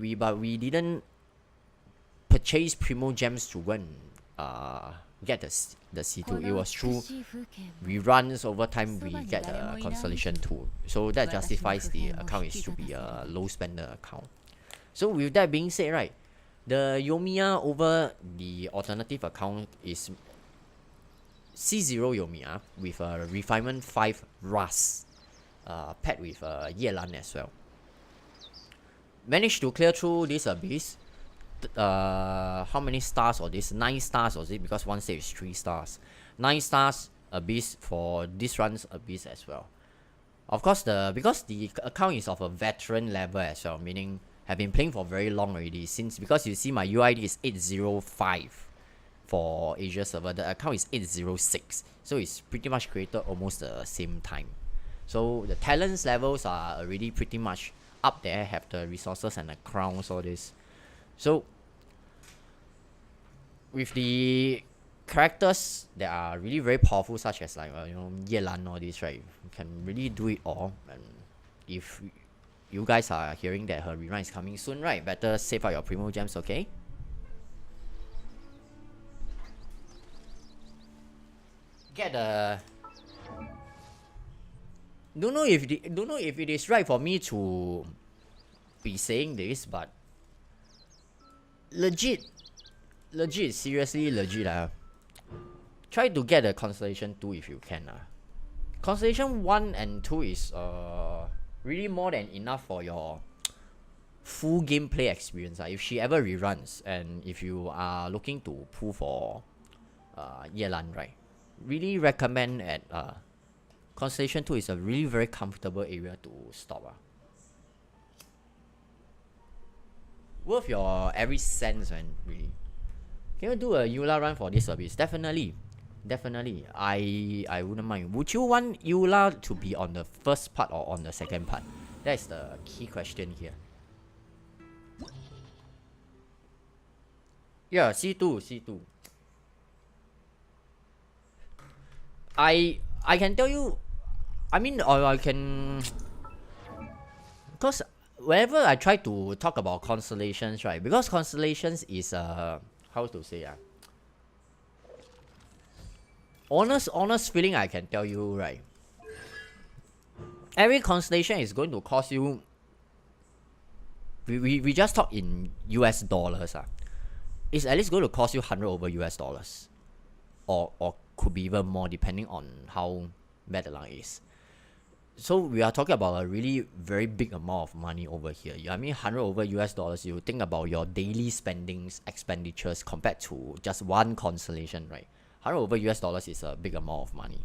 didn't purchase Primo Gems to go and get the C2. It was through reruns over time we get the Constellation 2. So that justifies the account is to be a low spender account. So with that being said, right, the Yomiya over the alternative account is C0 Yomiya with a Refinement 5 Rust, paired with Yelan as well. Managed to clear through this abyss. How many stars was this? 9 stars was it? Because one stage is 3 stars. 9 stars abyss for this run's abyss as well. Of course, because the account is of a veteran level as well, meaning have been playing for very long already. Because you see my UID is 805 for Asia server, the account is 806, so it's pretty much created almost the same time. So the talents levels are already pretty much up there have the resources and the crowns, all this. So with the characters that are really very powerful, such as like Yelan, all this, right? You can really do it all. And if you guys are hearing that her rerun is coming soon, right? Better save out your primo gems, okay? Get a. Don't know if it is right for me to be saying this, but legit, seriously legit try to get a Constellation 2 if you can Constellation 1 and 2 is really more than enough for your full gameplay experience if she ever reruns, and if you are looking to pull for Yelan, right? Really recommend at Constellation 2 is a really very comfortable area to stop worth your every cent, man, really. Can you do a Eula run for this service? Definitely. I wouldn't mind. Would you want Eula to be on the first part or on the second part? That's the key question here. Yeah, C2. I can tell you, I mean, or I can, because whenever I try to talk about constellations, right? Because constellations is how to say honest feeling, I can tell you, right? Every constellation is going to cost you. We just talk in US dollars. It's at least going to cost you 100 over US dollars, or could be even more depending on how bad the luck is. So we are talking about a really very big amount of money over here. I mean, 100 over US dollars. You think about your daily expenditures compared to just one constellation, right? 100 over US dollars is a big amount of money.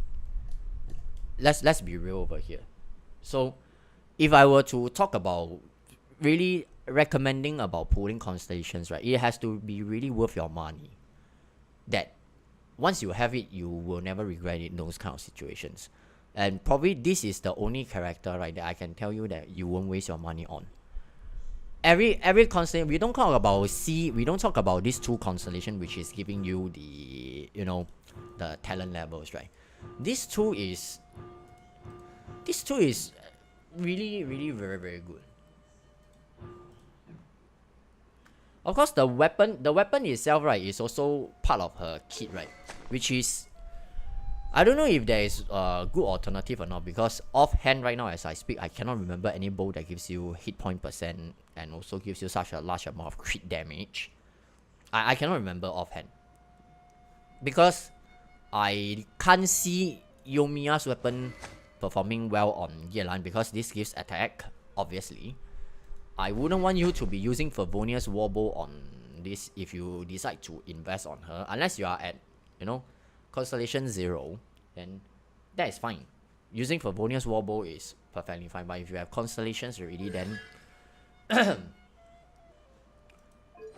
Let's be real over here. So if I were to talk about really recommending about pulling constellations, right, it has to be really worth your money. That once you have it, you will never regret it in those kind of situations. And probably this is the only character, right, that I can tell you that you won't waste your money on. Every constellation, we don't talk about these two constellation which is giving you the the talent levels, right? This two is really very very good. Of course, the weapon itself, right, is also part of her kit, right? Which is, I don't know if there is a good alternative or not, because offhand right now as I speak, I cannot remember any bow that gives you hit point percent and also gives you such a large amount of crit damage. I cannot remember offhand, because I can't see Yomiya's weapon performing well on Yelan, because this gives attack, obviously. I wouldn't want you to be using Favonia's Warbow on this if you decide to invest on her, unless you are at, Constellation 0, then that is fine. Using Favonia's Warbow is perfectly fine, but if you have Constellations already, then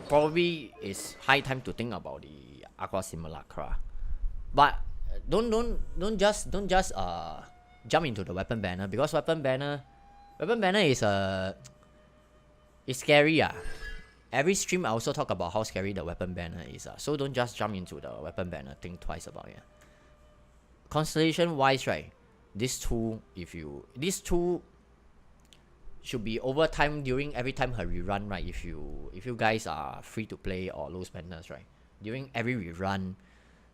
probably it's high time to think about the Aqua Simulacra. But don't just jump into the weapon banner, because weapon banner is it's scary. Every stream I also talk about how scary the weapon banner is. So don't just jump into the weapon banner. Think twice about it. Constellation wise, right? These two should be over time during every time her rerun, right? If you guys are free to play or low spenders, right? During every rerun,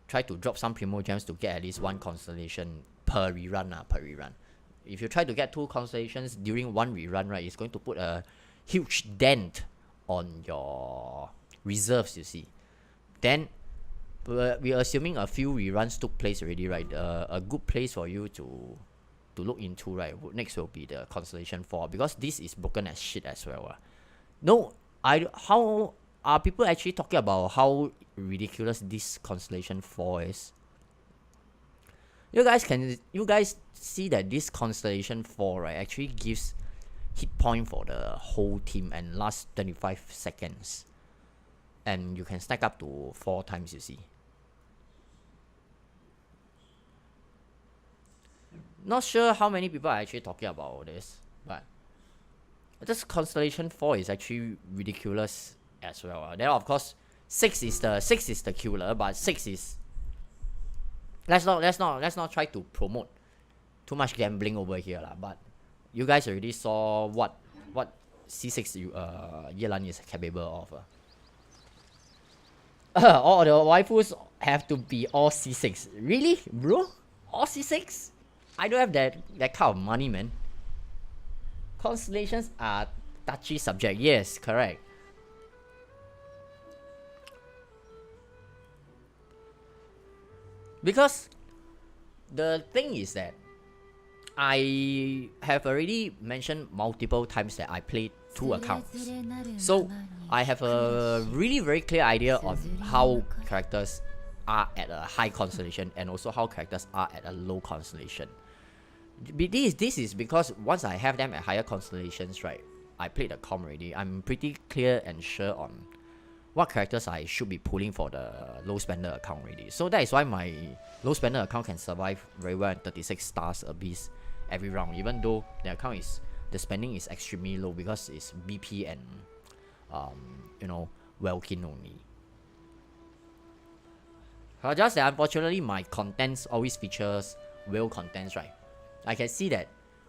try to drop some primo gems to get at least one constellation per rerun. If you try to get two constellations during one rerun, right, it's going to put a huge dent on your reserves, you see. Then we're assuming a few reruns took place already, right? A good place for you to look into, right, next will be the Constellation 4, because this is broken as shit as well. How are people actually talking about how ridiculous this Constellation 4 is? You guys see that this Constellation 4, right, actually gives hit point for the whole team and lasts 25 seconds, and you can stack up to 4 times, you see. Not sure how many people are actually talking about this, but This constellation 4 is actually ridiculous as well. Then of course 6 is the killer, but 6 is let's not try to promote too much gambling over here lah. But you guys already saw what C6 Yelan is capable of. All the waifus have to be all C6. Really, bro? All C6? I don't have that kind of money, man. Constellations are touchy subject. Yes, correct. Because the thing is that I have already mentioned multiple times that I played 2 accounts. So I have a really very clear idea on how characters are at a high constellation and also how characters are at a low constellation. This is because once I have them at higher constellations, right, I played the com already, I'm pretty clear and sure on what characters I should be pulling for the low spender account already. So that is why my low spender account can survive very well at 36 stars abyss every round, even though the spending is extremely low because it's BP and Welkin only. Just that unfortunately my contents always features whale contents, right? I can see that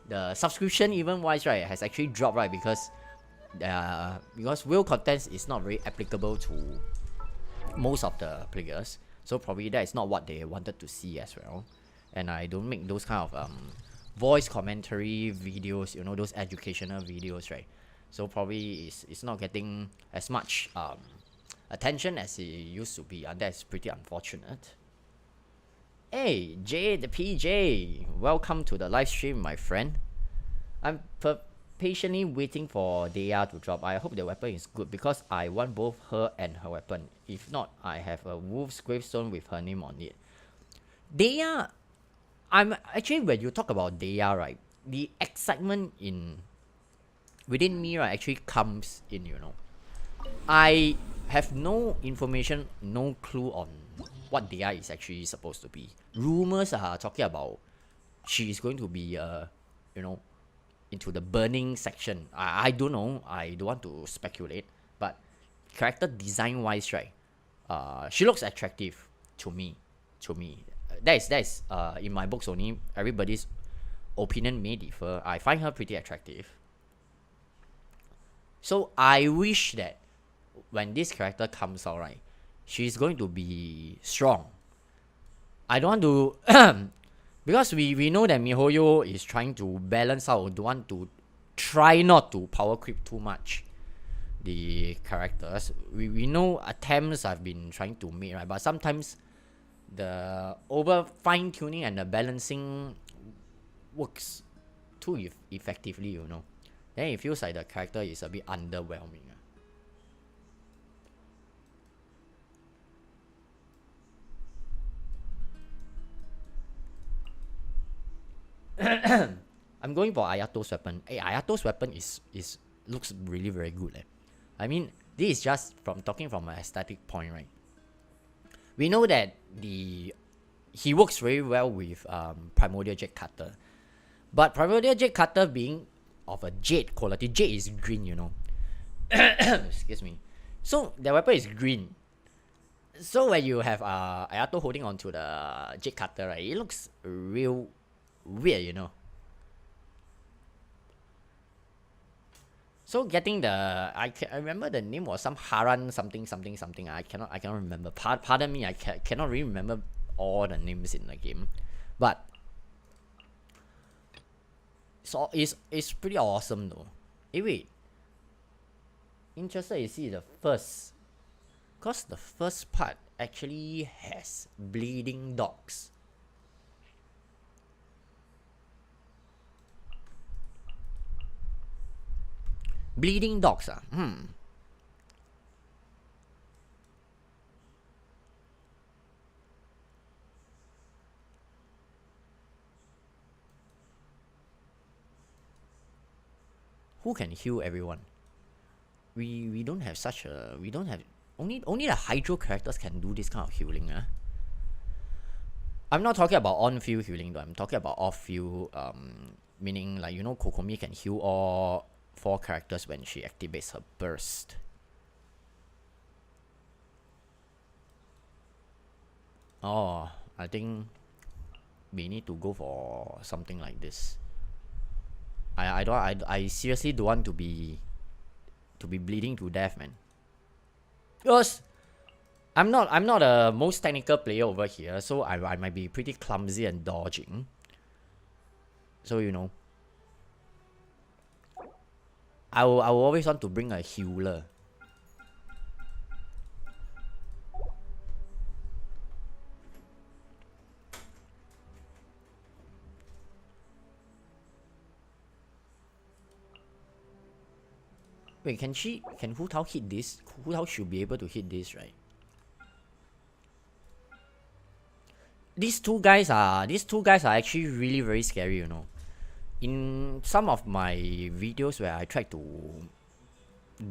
the subscription even wise, right, has actually dropped, right, because whale contents is not very applicable to most of the players. So probably that is not what they wanted to see as well. And I don't make those kind of voice commentary videos, those educational videos, right? So probably it's not getting as much attention as it used to be, and that's pretty unfortunate. Hey, Jay the PJ, welcome to the live stream, my friend. I'm patiently waiting for Deya to drop. I hope the weapon is good because I want both her and her weapon. If not, I have a wolf's gravestone with her name on it. Deya, I'm actually, when you talk about Deya, right, the excitement within me, right, actually comes in, I have no information, no clue on what Deya is actually supposed to be. Rumors are talking about she is going to be into the burning section. I don't know. I don't want to speculate. But character design wise, right, she looks attractive to me. That is in my books only. Everybody's opinion may differ. I find her pretty attractive. So I wish that when this character comes out, right, she's going to be strong. I don't want to because we know that MiHoYo is trying to balance out, try not to power creep too much the characters. We know attempts have been trying to make, right, but sometimes the over fine tuning and the balancing works too effectively, Then it feels like the character is a bit underwhelming. I'm going for Ayato's weapon. Hey, Ayato's weapon looks really very good. I mean, this is just from talking from an aesthetic point, right? We know that he works very well with Primordial Jade Cutter, but Primordial Jade Cutter being of a jade quality, jade is green, Excuse me. So the weapon is green. So when you have Ayato holding onto the Jade Cutter, right, it looks real weird, So getting I remember the name was some Haran something. I cannot remember. Pardon me, I cannot really remember all the names in the game, but so it's pretty awesome though. Hey, wait. Interested to see the first, cause the first part actually has bleeding dogs. Bleeding dogs, Who can heal everyone? We don't have such a, we don't have, only the Hydro characters can do this kind of healing, I'm not talking about on-field healing though, I'm talking about off-field, meaning like, Kokomi can heal all 4 characters when she activates her burst. Oh, I think we need to go for something like this. I seriously don't want to be bleeding to death, man. Because I'm not a most technical player over here, so I might be pretty clumsy and dodging. So you know, I will always want to bring a healer. Wait, can Hu Tao hit this? Hu Tao should be able to hit this, right? These two guys are actually really very scary, you know. In some of my videos where I tried to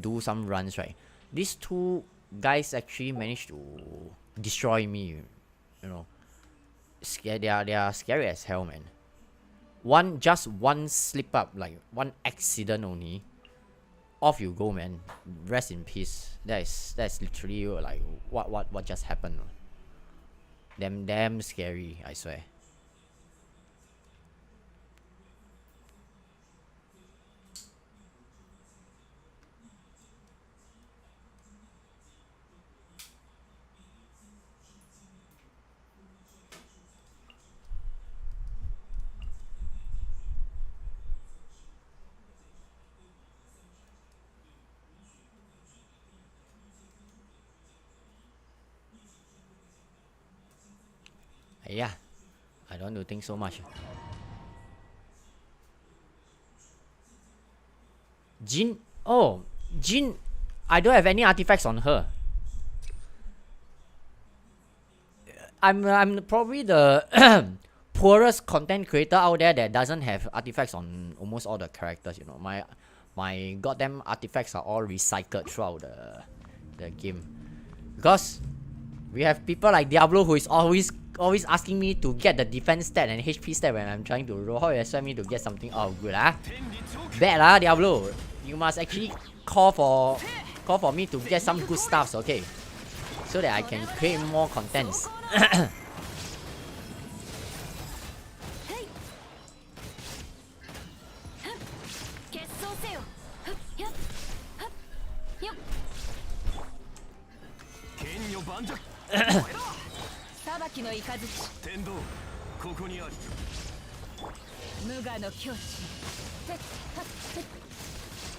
do some runs, right, these two guys actually managed to destroy me, you know. They are scary as hell, man. Just one slip up, like one accident only, off you go, man. Rest in peace. That's literally like what just happened. Damn scary, I swear. Yeah, I don't want to think so much. Jin, oh, Jin, I don't have any artifacts on her. I'm probably the poorest content creator out there that doesn't have artifacts on almost all the characters. You know, my goddamn artifacts are all recycled throughout the game, because we have people like Diablo who is always asking me to get the defense stat and HP stat when I'm trying to roll. How you expect me to get something out of good, Bad, Diablo. You must actually call for me to get some good stuffs, okay? So that I can create more contents.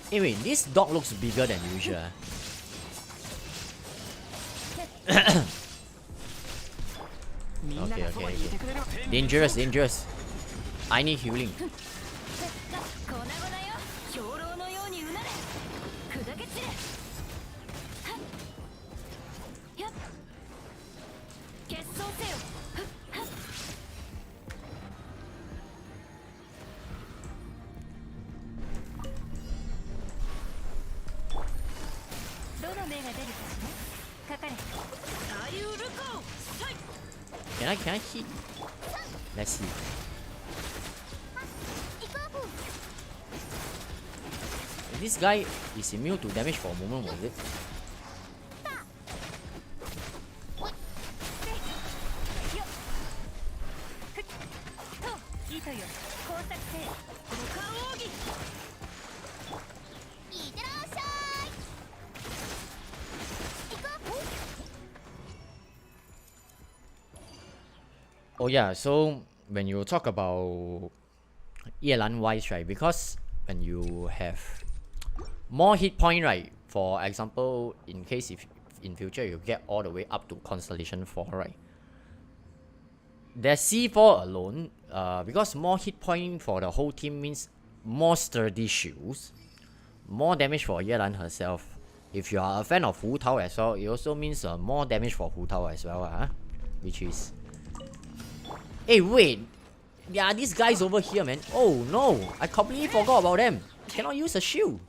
Anyway, this dog looks bigger than usual. Okay. Dangerous. I need healing. Can I hit? Let's see. This guy is immune to damage for a moment, was it? Oh yeah, so when you talk about Yelan wise, right, because when you have more hit point, right, for example, in case if in future you get all the way up to Constellation 4, right, there's C4 alone, because more hit point for the whole team means more sturdy shields, more damage for Yelan herself. If you are a fan of Hu Tao as well, it also means more damage for Hu Tao as well, which is... Hey, wait! There are these guys over here, man. Oh no! I completely forgot about them. Cannot use a shield.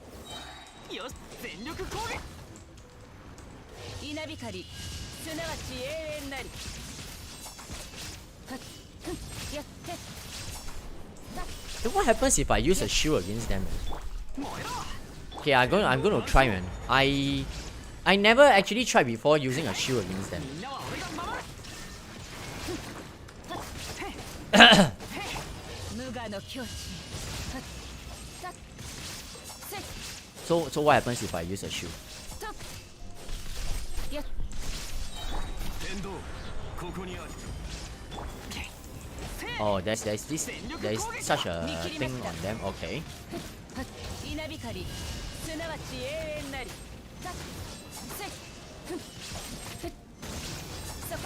So what happens if I use a shield against them? Okay, I'm gonna try, man. I never actually tried before using a shield against them.
無我の境地
So what happens if I use a shield?
天道ここにある
Oh, there's such a thing on them. Okay.
稲光すなわち永遠なりそこ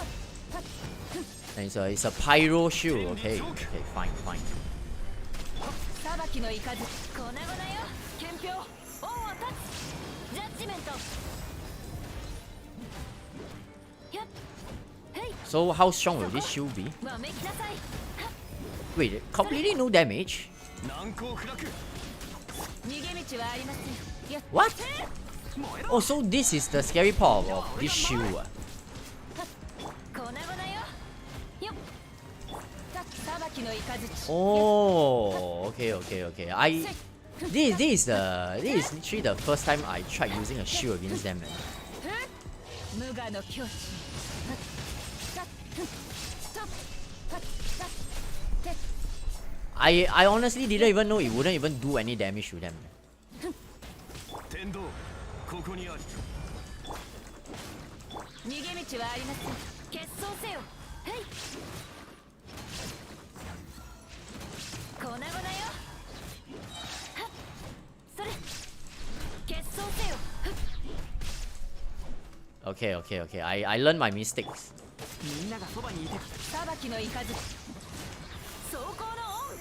And it's a pyro shield. Okay, fine.
裁きの雷粉々よ憲兵恩を断つジャッジメントやっへい
So how strong will this shield be?
わめきなさい
Wait, completely no damage?
難攻不落
逃げ道はありませんやっ
What? Oh, so this is the scary part of this shield.
粉々よよっ裁きの雷
Oh, okay. This is literally the first time I tried using a shield against them. Man.
無我の境地
I honestly didn't even know it wouldn't even do any damage to them.
天道ここにある
逃げ道はありません決闘せよへい粉々よはっそれ決闘せよ
Okay. I learned my mistakes.
みんながそばにいて
裁きの雷走行の恩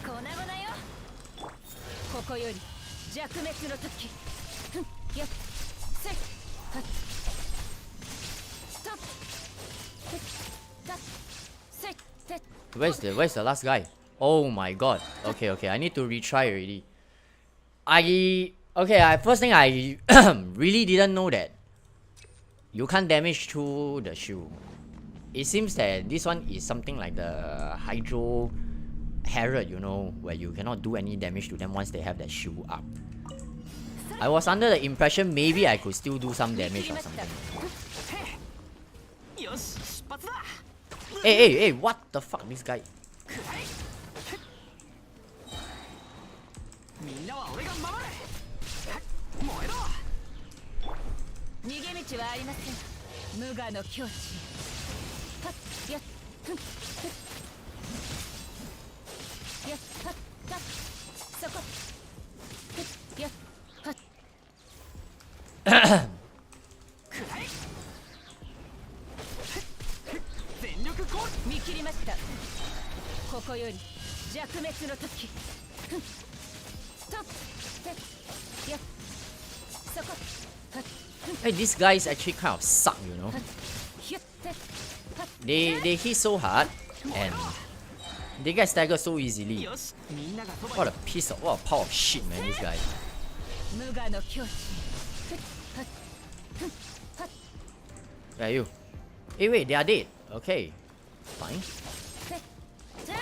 粉々よここより弱滅の時ふんやっせいはっとっせっだせいて
Where's the last guy? Oh my god. Okay. I need to retry already. First thing I really didn't know that you can't damage through the shield. It seems that this one is something like the Hydro Herald, you know, where you cannot do any damage to them once they have that shield up. I was under the impression maybe I could still do some damage or something.
よし出発だ
Hey, what the fuck, this guy?
みんなは俺が守れ燃えろ
逃げ道はありません無我の境地はっやっふんふんやっはっだそこふっやっはっ
くらえ全力攻撃
見切りましたここより弱滅の時ふんとってやっそこはっ
Hey, these guys actually kind of suck, you know.
ひゅってはっ
They hit so hard and they get staggered so easily.
よしみんながそば
What a pile of shit, man, this guy.
無我の境地ふっはっふんはっ
Yeah, you. Hey, wait, they are dead. Okay, fine.
せじゃ
く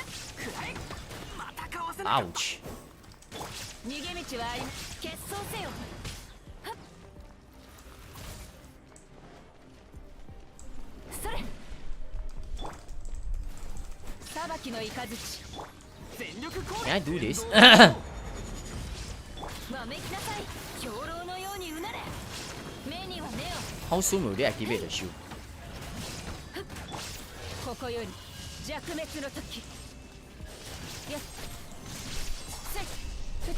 らえまたかわせな
Ouch.
逃げ道はあり決闘せよはっそれ裁きの雷
全力攻
Can I do this?
わめきなさい兵糧のようにうなれ目には目を
How soon will they activate the shield?
ここより弱滅の時やっせいふっ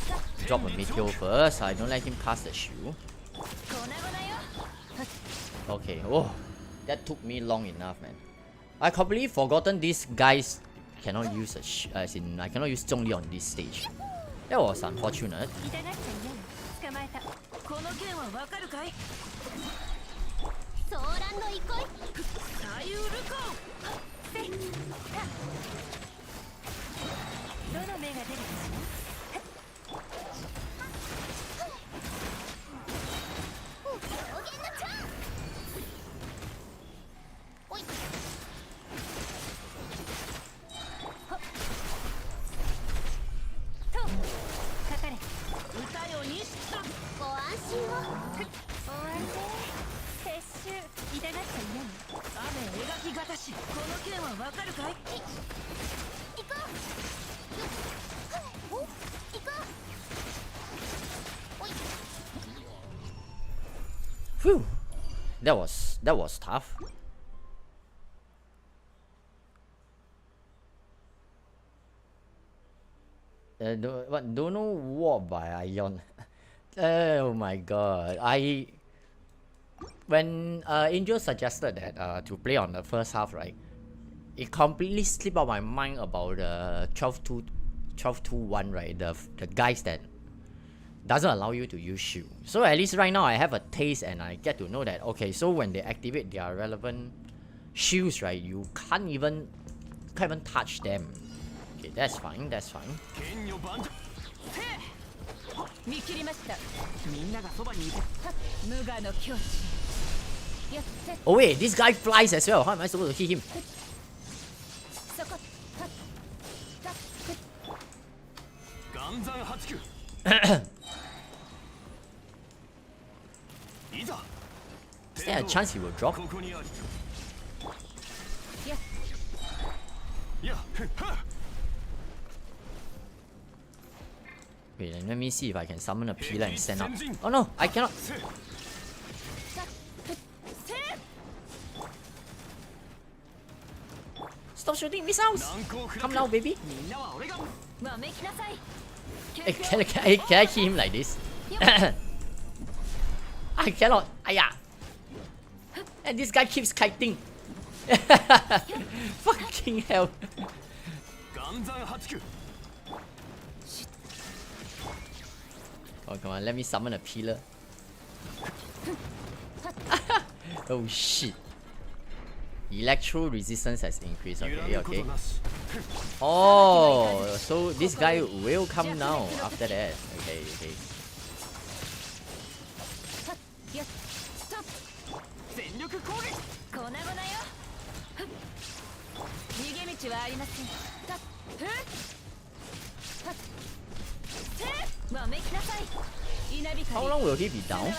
さ
Drop a meteor first. I don't let him cast the shield.
粉々よはっ
Okay. Oh, that took me long enough, man. I completely forgotten these guys cannot use as in I cannot use Zhongli on this stage. That was unfortunate.
痛がっちゃいない捕まえたこの剣はわかるかいソーランの憩いサユールコンせいどの目が出るかしら表現のチャンスおい敵方しこの剣はわかるかい。行こう。お、行こう。おい。
Phew. That was tough. Don't know what by Ion. Oh my god. When Angel suggested that to play on the first half, right? It completely slipped out my mind about the 12-2-1, right? The guys that doesn't allow you to use shield. So at least right now I have a taste and I get to know that okay, so when they activate their relevant shields, right, you can't even touch them. Okay, that's fine, that's fine.
見切りました。みんながそばにいて。無我の境地。やって。
Oh wait, this guy flies as well. How am I supposed to hit him?
そこ。
岩山八九。いざ。
Is there a chance he will drop?
ここにあり。
や。
いや、はっ。
Wait, let me see if I can summon a pillar and stand up. Oh no, I cannot. Stop shooting missiles! Come now, baby. Hey, can I kill him like this? I cannot. Aya. And this guy keeps kiting. Fucking hell. Oh, come on, let me summon a pillar. Oh shit. Electro resistance has increased. Okay, okay. Oh, so this guy will come now after that. Okay, okay. How long will he be down?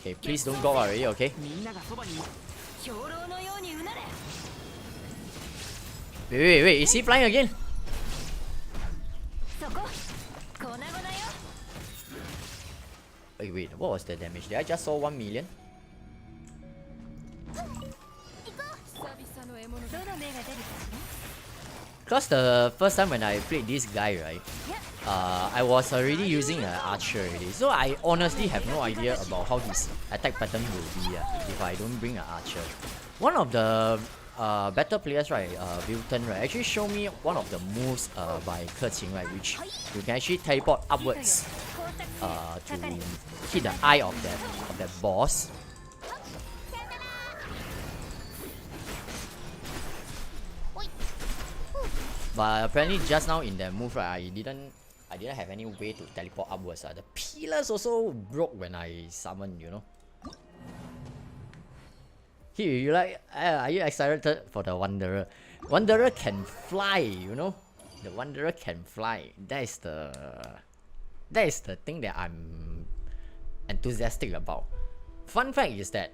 Okay, please don't go already, okay? Wait, is he flying again? Wait, what was the damage? Did I just saw 1 million? Because the first time when I played this guy, right, I was already using an archer already. So I honestly have no idea about how his attack pattern will be if I don't bring an archer. One of the better players, right, Wilton, right, actually showed me one of the moves by Keqing, right, which you can actually teleport upwards to hit the eye of that boss. But apparently just now in that move, right, I didn't have any way to teleport upwards. The pillars also broke when I summoned, you know. Here, you like? Are you excited for the Wanderer? Wanderer can fly, you know. The Wanderer can fly. That is the thing that I'm enthusiastic about. Fun fact is that,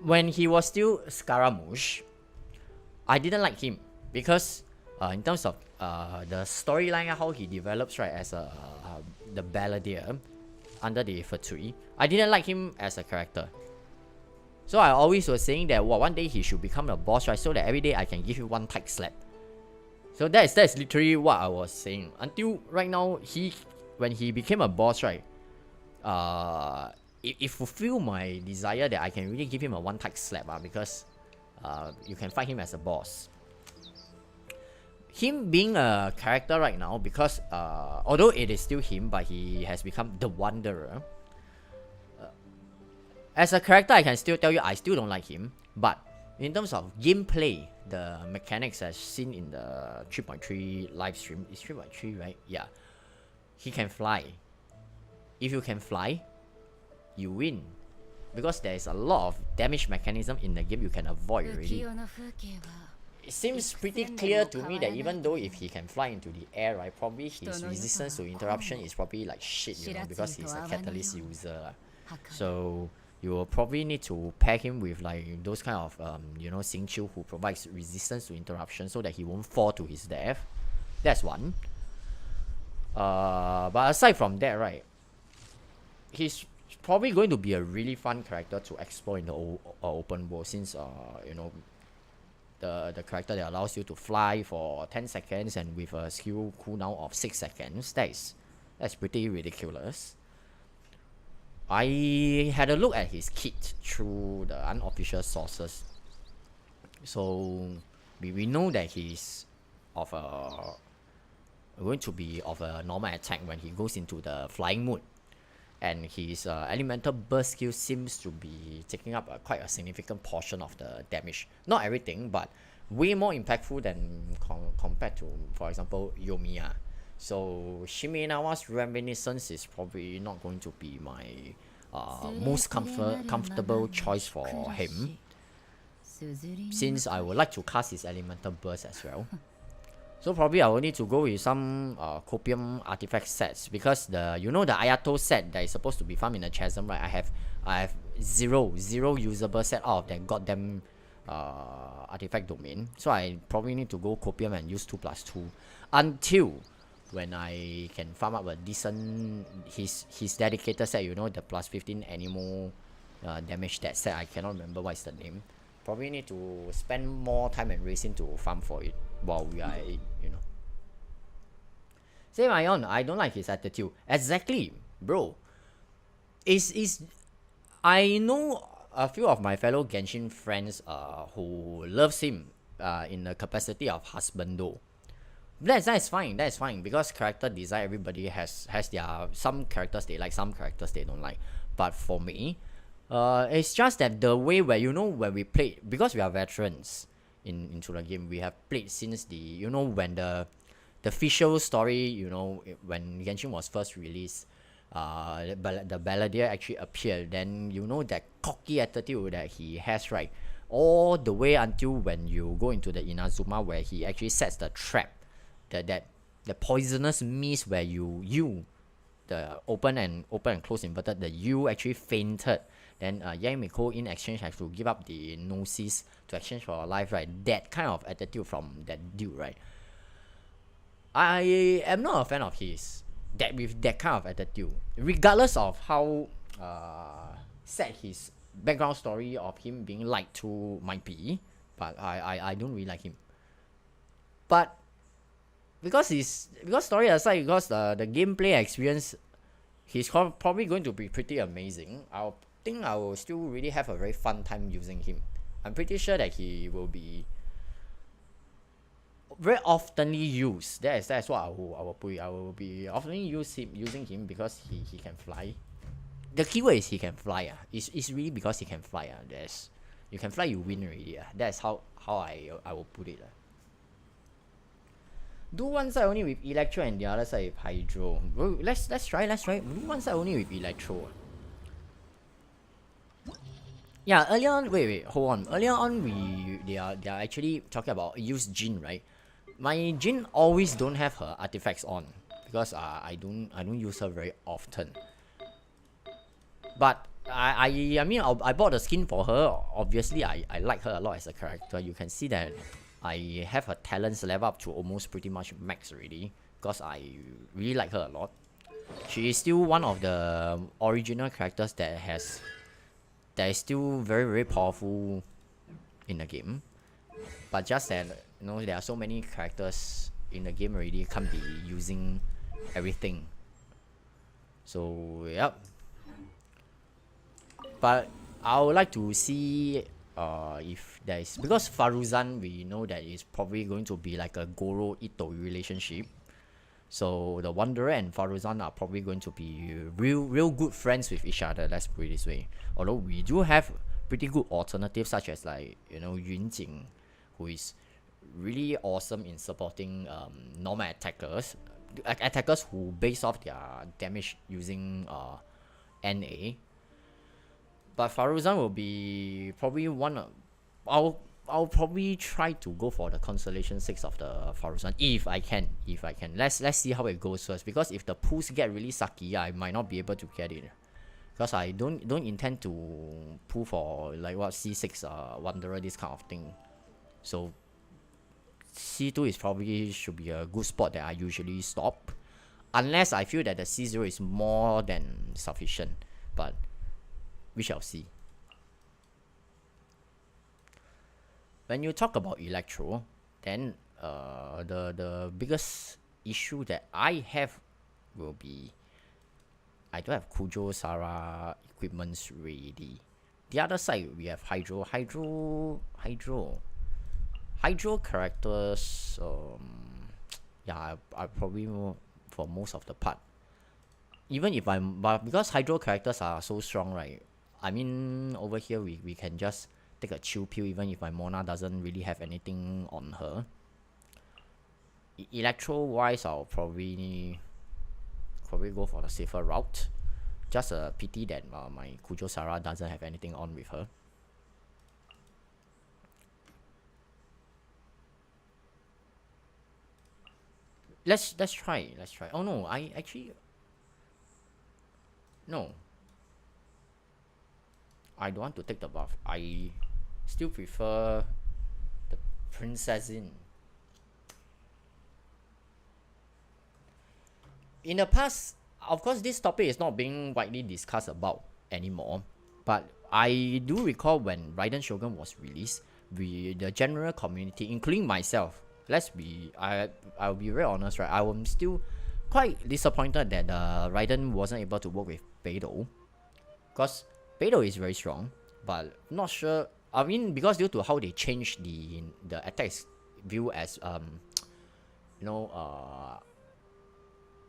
when he was still Scaramouche, I didn't like him because in terms of the storyline, how he develops, right, as the Balladeer under the Fatui, I didn't like him as a character. So I always was saying that one day he should become a boss, right, so that every day I can give him one tight slap. So that's literally what I was saying until right now. When he became a boss, right, it fulfilled my desire that I can really give him a one tight slap, because you can fight him as a boss. Him being a character right now, because although it is still him, but he has become the Wanderer. As a character, I can still tell you I still don't like him. But in terms of gameplay, the mechanics as seen in the 3.3 live stream, it's 3.3, right? Yeah. He can fly. If you can fly, you win. Because there is a lot of damage mechanism in the game you can avoid already. it seems pretty clear to me that even though if he can fly into the air, right, probably his resistance to interruption is probably like shit, you know, because he's a catalyst user. So you will probably need to pair him with like those kind of you know, Xing Qiu who provides resistance to interruption so that he won't fall to his death. That's one. But aside from that, right, he's probably going to be a really fun character to explore in the open world, since you know, the character that allows you to fly for 10 seconds and with a skill cooldown of 6 seconds. That's pretty ridiculous. I had a look at his kit through the unofficial sources. So we know that he's of a going to be of a normal attack when he goes into the flying mode, and his elemental burst skill seems to be taking up quite a significant portion of the damage. Not everything, but way more impactful than compared to, for example, Yomiya. So Shimenawa's Reminiscence is probably not going to be my most comfortable choice for him, since I would like to cast his elemental burst as well. So probably I will need to go with some copium artifact sets, because the, you know, the Ayato set that is supposed to be farmed in the chasm, right? I have zero usable set out of that goddamn artifact domain. So I probably need to go copium and use 2+2 until when I can farm up a decent his dedicated set, you know, the +15 animal damage that set. I cannot remember what is the name. Probably need to spend more time and racing to farm for it while we are at it, you know. Same Ion, I don't like his attitude. Exactly, bro. I know a few of my fellow Genshin friends who loves him in the capacity of husbando. That's fine, because character design, everybody has their, some characters they like, some characters they don't like. But for me, it's just that the way where, you know, when we played, because we are veterans into the game, we have played since the, you know, when the official story, you know, when Genshin was first released, the Balladeer actually appeared, then you know that cocky attitude that he has, right, all the way until when you go into the Inazuma, where he actually sets the trap, that the poisonous mist where you the open and close inverted, the you actually fainted. Then Yang Miko in exchange has to give up the Gnosis to exchange for a life, right? That kind of attitude from that dude, right? I am not a fan of his. That with that kind of attitude, regardless of how sad his background story of him being lied to might be, but I don't really like him. But because story aside, because the gameplay experience, he's probably going to be pretty amazing. I think I will still really have a very fun time using him. I'm pretty sure that he will be very oftenly used. That's what I will put it. I will be often using him because he can fly. The keyword is he can fly. It's really because he can fly. You can fly, you win already. That's how I will put it. Do one side only with Electro and the other side with Hydro. Bro, let's try. Do one side only with Electro. Yeah, earlier on, wait, hold on. Earlier on, they are actually talking about use Jin, right? My Jin always don't have her artifacts on because I don't use her very often. But I mean I bought the skin for her. Obviously, I like her a lot as a character. You can see that I have her talents level up to almost pretty much max already because I really like her a lot. She is still one of the original characters that is still very, very powerful in the game. But just that, you know, there are so many characters in the game already, can't be using everything. So yep. But I would like to see if there is, because Faruzan, we know that it's probably going to be like a Goro Ito relationship. So the Wanderer and Faruzan are probably going to be real good friends with each other, let's put it this way. Although we do have pretty good alternatives such as, like, you know, Yunjing, who is really awesome in supporting normal attackers who base off their damage using NA. But Faruzan will be probably one of, I'll probably try to go for the constellation 6 of the Faruzan if I can. Let's see how it goes first, because if the pools get really sucky, I might not be able to get it. Because I don't intend to pull for like what C6 Wanderer, this kind of thing. So C2 is probably should be a good spot that I usually stop, unless I feel that the C0 is more than sufficient, but we shall see. When you talk about Electro, then the biggest issue that I have will be I don't have Kujo Sara equipments ready. The other side we have Hydro characters. Yeah, I probably more for most of the part. Even if but because Hydro characters are so strong, right? I mean, over here we can just take a chill pill even if my Mona doesn't really have anything on her. Electro wise, I'll probably go for the safer route. Just a pity that my Kujo Sara doesn't have anything on with her. Let's try. Oh no, I actually no. I don't want to take the buff. I still prefer the Princess in the past. Of course, this topic is not being widely discussed about anymore, but I do recall when Raiden Shogun was released, the general community, including myself, I'll be very honest, right? I was still quite disappointed that Raiden wasn't able to work with Beidou, because Beidou is very strong, but not sure. I mean, because due to how they changed the attacks view as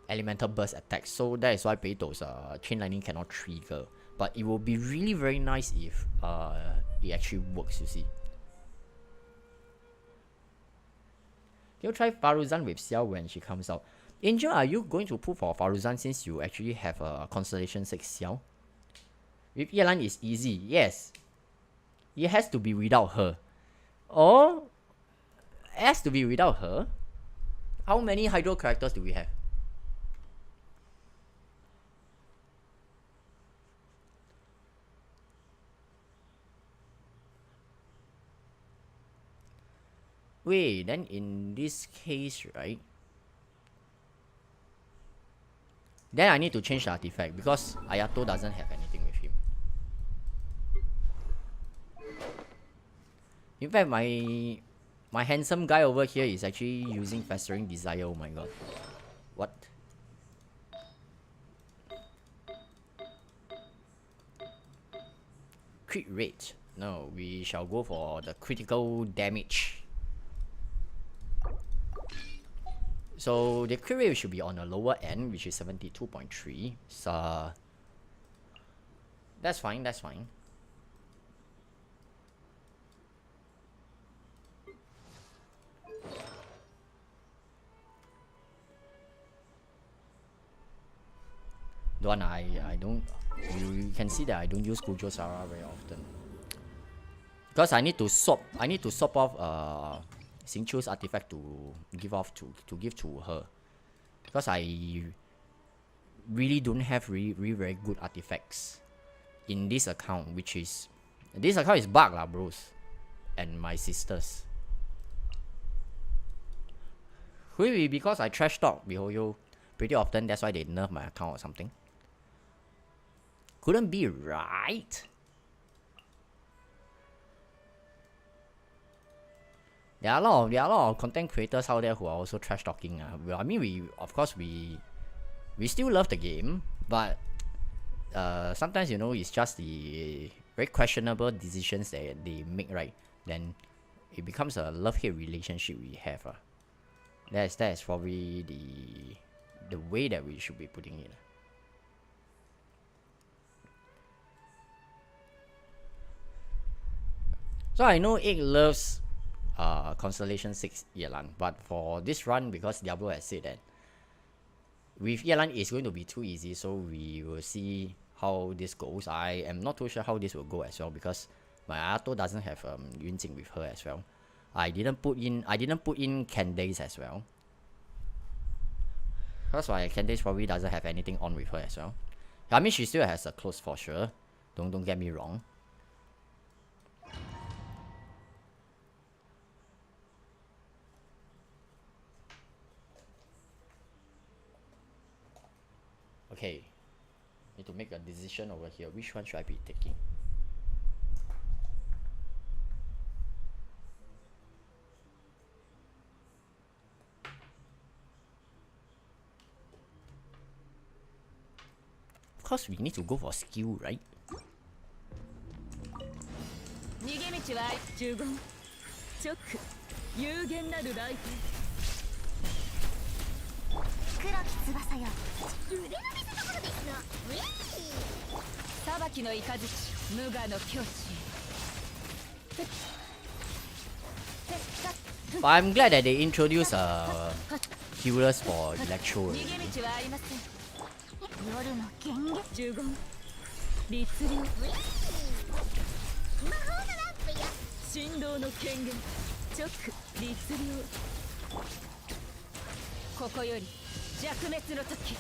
elemental burst attacks, so that is why Beidou's chain lightning cannot trigger. But it will be really very nice if it actually works. You see. Can you try Faruzan with Xiao when she comes out? Angel, are you going to pull for Faruzan since you actually have a Constellation 6 Xiao? With Yelan is easy, yes. It has to be without her. Or it has to be without her. How many Hydro characters do we have? Wait, then in this case, right? Then I need to change the artifact because Ayato doesn't have anything with him. In fact, my handsome guy over here is actually using Festering Desire. Oh my god. What? Crit rate. No, we shall go for the critical damage. So the crit rate should be on the lower end, which is 72.3. So that's fine, that's fine. I don't. You can see that I don't use Kujo Sara very often because I need to swap off Xingqiu's artifact to give to her, because I really don't have really very good artifacts in this account, this account is bugged lah, bros, and my sisters. Maybe because I trash talk Mihoyo pretty often, that's why they nerf my account or something. Couldn't be right. There are a lot of content creators out there who are also trash talking. I mean, we still love the game, but sometimes it's just the very questionable decisions that they make, right? Then it becomes a love-hate relationship we have. That is probably the way that we should be putting it. So I know Egg loves Constellation 6 Yelan, but for this run, because Diablo has said that with Yelan it's going to be too easy, so we will see how this goes. I am not too sure how this will go as well, because My Auto doesn't have Yunjing with her as well. I didn't put in Candace as well. Because my Candace probably doesn't have anything on with her as well. I mean, she still has a close for sure. Don't get me wrong. Okay. Need to make a decision over here. Which one should I be taking? Of course, we need to go for skill, right?
逃げ道は15チョック有限なるライフ黒き翼よ腕の見せ所ですのウィー裁きの雷無我の境地
But I'm glad that they introduced healers for Electro.
逃げ道はありません夜の権限15律令魔法のランプや振動の権限チョック律令ここより弱滅の時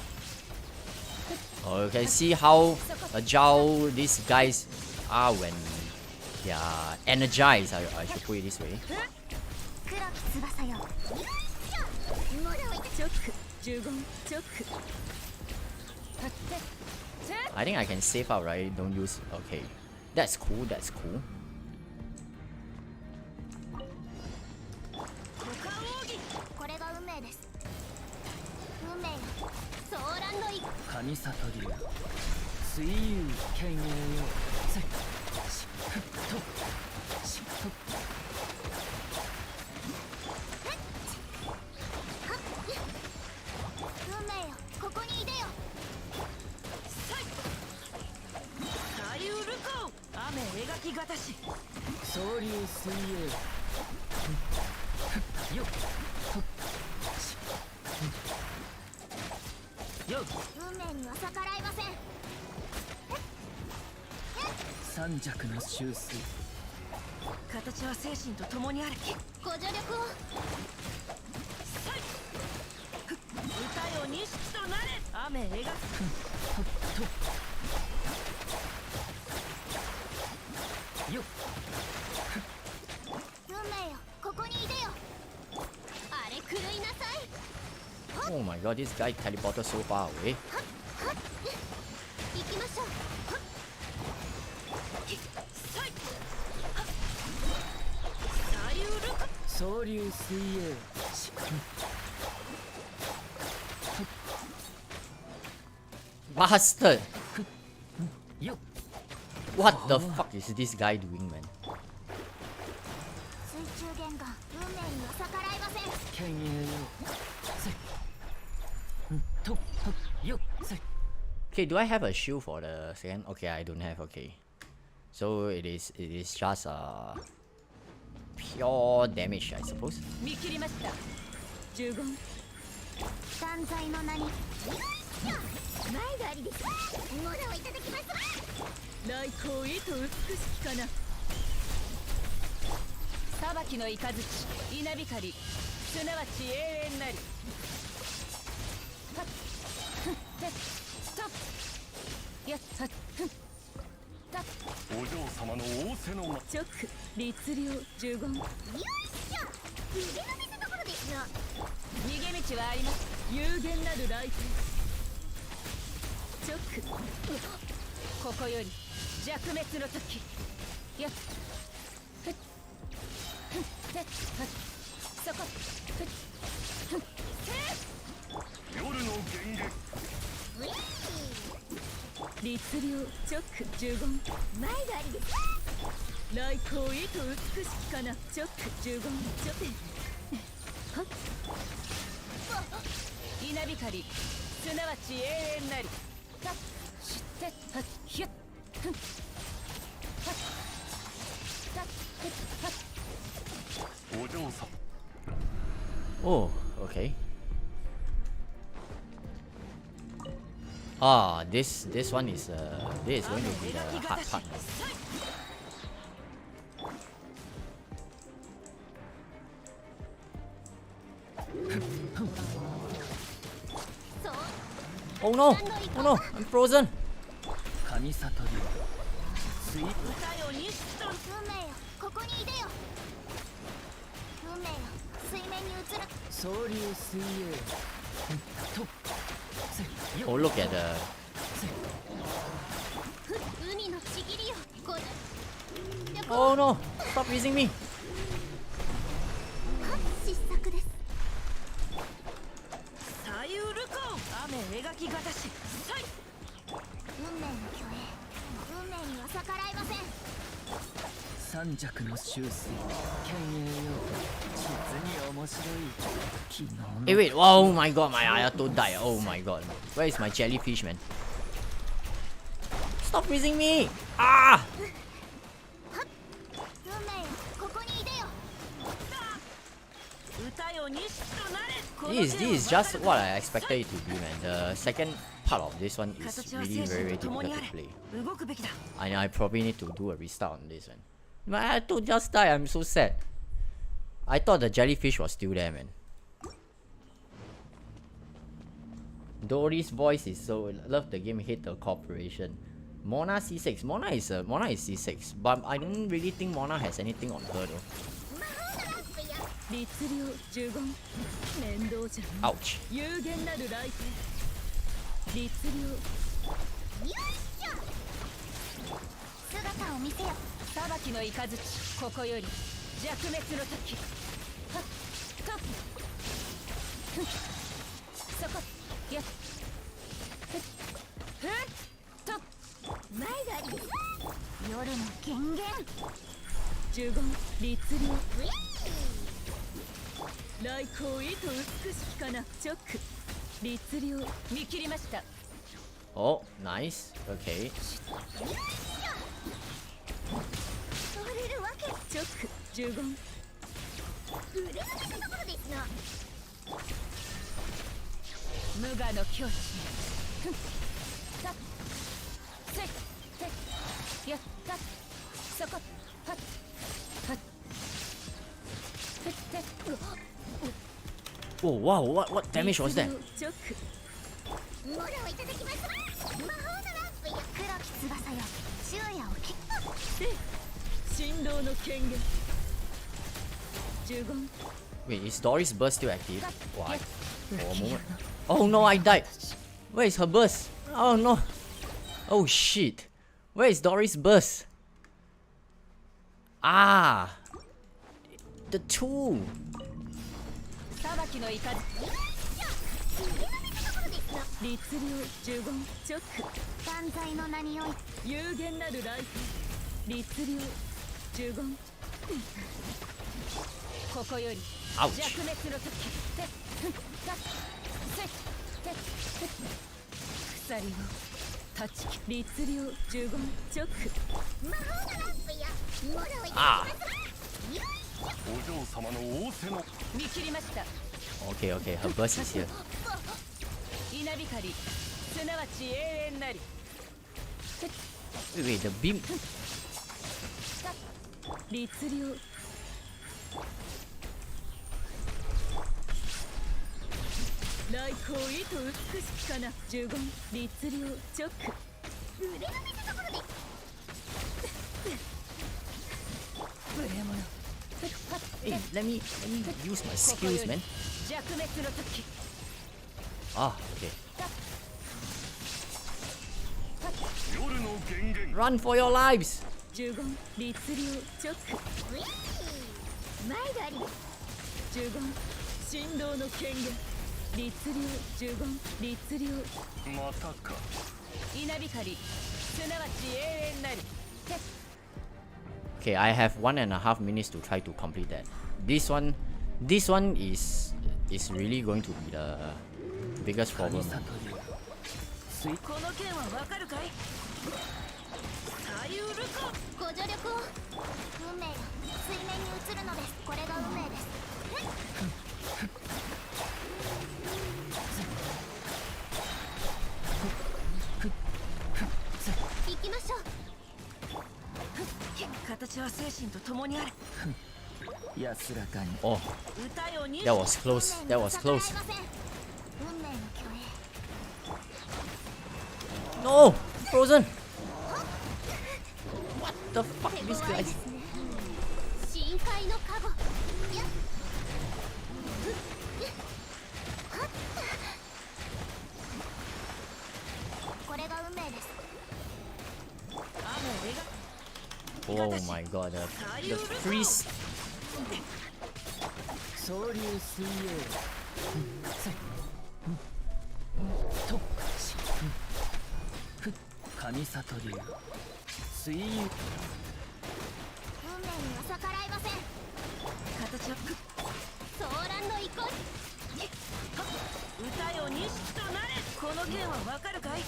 Oh, you can see how agile these guys are when they are energized. I should put it this way.
黒き翼よチョック15チョック
I think I can save out, right? Don't use. Okay, that's cool. That's cool.
これが運命です運命よソーランドイ
神里流水遊権威よせっしっとしっと
運命よここにいでよ
大ウルコ雨描きがたし総流水泳よっよっ
運命には逆らいません
三弱の修水形は精神と共にある
ご助力を
歌よ錦となれ雨描くよっ
運命よここにいでよあれ狂いなさい
Oh my god, this guy teleported so far away.
行きましょう
大ウルコ総流水泳
Bastard!
よっ
What the fuck is this guy doing, man?
水中玄関運命には逆らいません
権威よせっとよっせっ
Okay, do I have a shield for the second? Okay, I don't have. Okay, so it is just pure damage, I suppose.
見切りました15断罪の名に前がありですものをいただきます来光意図美しきかな裁きの雷稲光すなわち永遠なりはっふんてストップやっはっふんたっ
お嬢様の仰せの間
チョック律令15よっしゃ腕の見せ所ですよ逃げ道はあります有限なるライフチョックここより弱滅の時やっふっふってふっそこふっふっ
夜の幻月
律令チョック15前がありです来光意図美しきかなチョック15ちょってはっ稲光すなわち永遠なりたっしてはっひゅっふんはったっふっはっ
お嬢様
Oh, okay. Ah, this one is this is going to be the hard part.
そう
Oh no! Oh no! I'm frozen!
神悟りは水
運命よここにいでよ運命よ水面に映る
総流水泳と
Oh, look at the.
海のちぎりよこれ
Oh no! Stop using me!
失策です
左右ルコン雨描きがたし
運命の虚栄運命には逆らえません
三尺の修水剣栄よ実に面白い昨日の
Hey, wait! Oh my god, my Ayato died. Oh my god. Where is my jellyfish, man? Stop freezing me! Ah!
運命よここにいでよ
歌よ西となれ
This is just what I expected it to be, man. The second part of this one is
形は
really
精
very,
神
very
と共に
difficult
あ
to
れ
play.
動くべきだ
I probably need to do a restart on this one. My Ayato just died. I'm so sad. I thought the jellyfish was still there, man. Dory's voice is so love the game, hate the corporation. Mona C6. Mona is C6, but I don't really think Mona has anything on her though.
律令呪言面倒じゃん
Ouch.
有限なる来世律令よいしょ姿を見せよ裁きの雷ここより弱滅の時はっとふっそこやっふっふっと前があり夜の権限呪言律令来光意と美しきかなチョック律令見切りました
Oh, nice. Okay.
取れるわけチョック呪言触れなかったところですな無我の境地ふんたせせやったそこはっはっふってうわ
Oh wow, what damage was that?
チョックモラをいただきます魔法のランプよ黒き翼よ昼夜を切って振動の権限呪言
Wait, is Dory's burst still active? Why? For a moment. Oh no, I died. Where is her burst? Oh no. Oh shit. Where is Dory's burst? Ah. The two.
裁きの雷律令呪言チョック万歳の名におい有限なるライフ律令呪言ここより
Ouch.
弱滅の時てふんたせて鎖を断ち切律令呪言チョック魔法のランプやモラをいただきますよいしょ
お嬢様の仰せの
見切りました
Okay, okay, her burst is here.
稲光すなわち永遠なり
Wait, the beam.
律令来光意と美しきかな呪言律令チョック腕の見せ所で無礼者
Hey, let me use my skills, man.
弱滅の時
Ah, okay.
夜の権限
Run for your lives.
呪言律令チョック前があり呪言振動の権限律令呪言律令
またか
稲光すなわち永遠なり
Okay, I have 1.5 minutes to try to complete that. This one is really going to be the biggest
神
problem.
悟りは水この剣はわかるかい左右ルコン
ご助力を運命が水面に映るのですこれが運命です行きましょう
形は精神と共にあれ安らかに
Oh,
歌よに
that was close. That was close.
運命の虚栄
No! Frozen! What the fuck,
手
these
強いで
guys?
すね深海のカゴやっこれが運命です
Oh my god, the freeze.
総流水泳と神里流水泳
運命には逆らいません形をソーランの憩い歌よ錦となれこの弦はわかるかい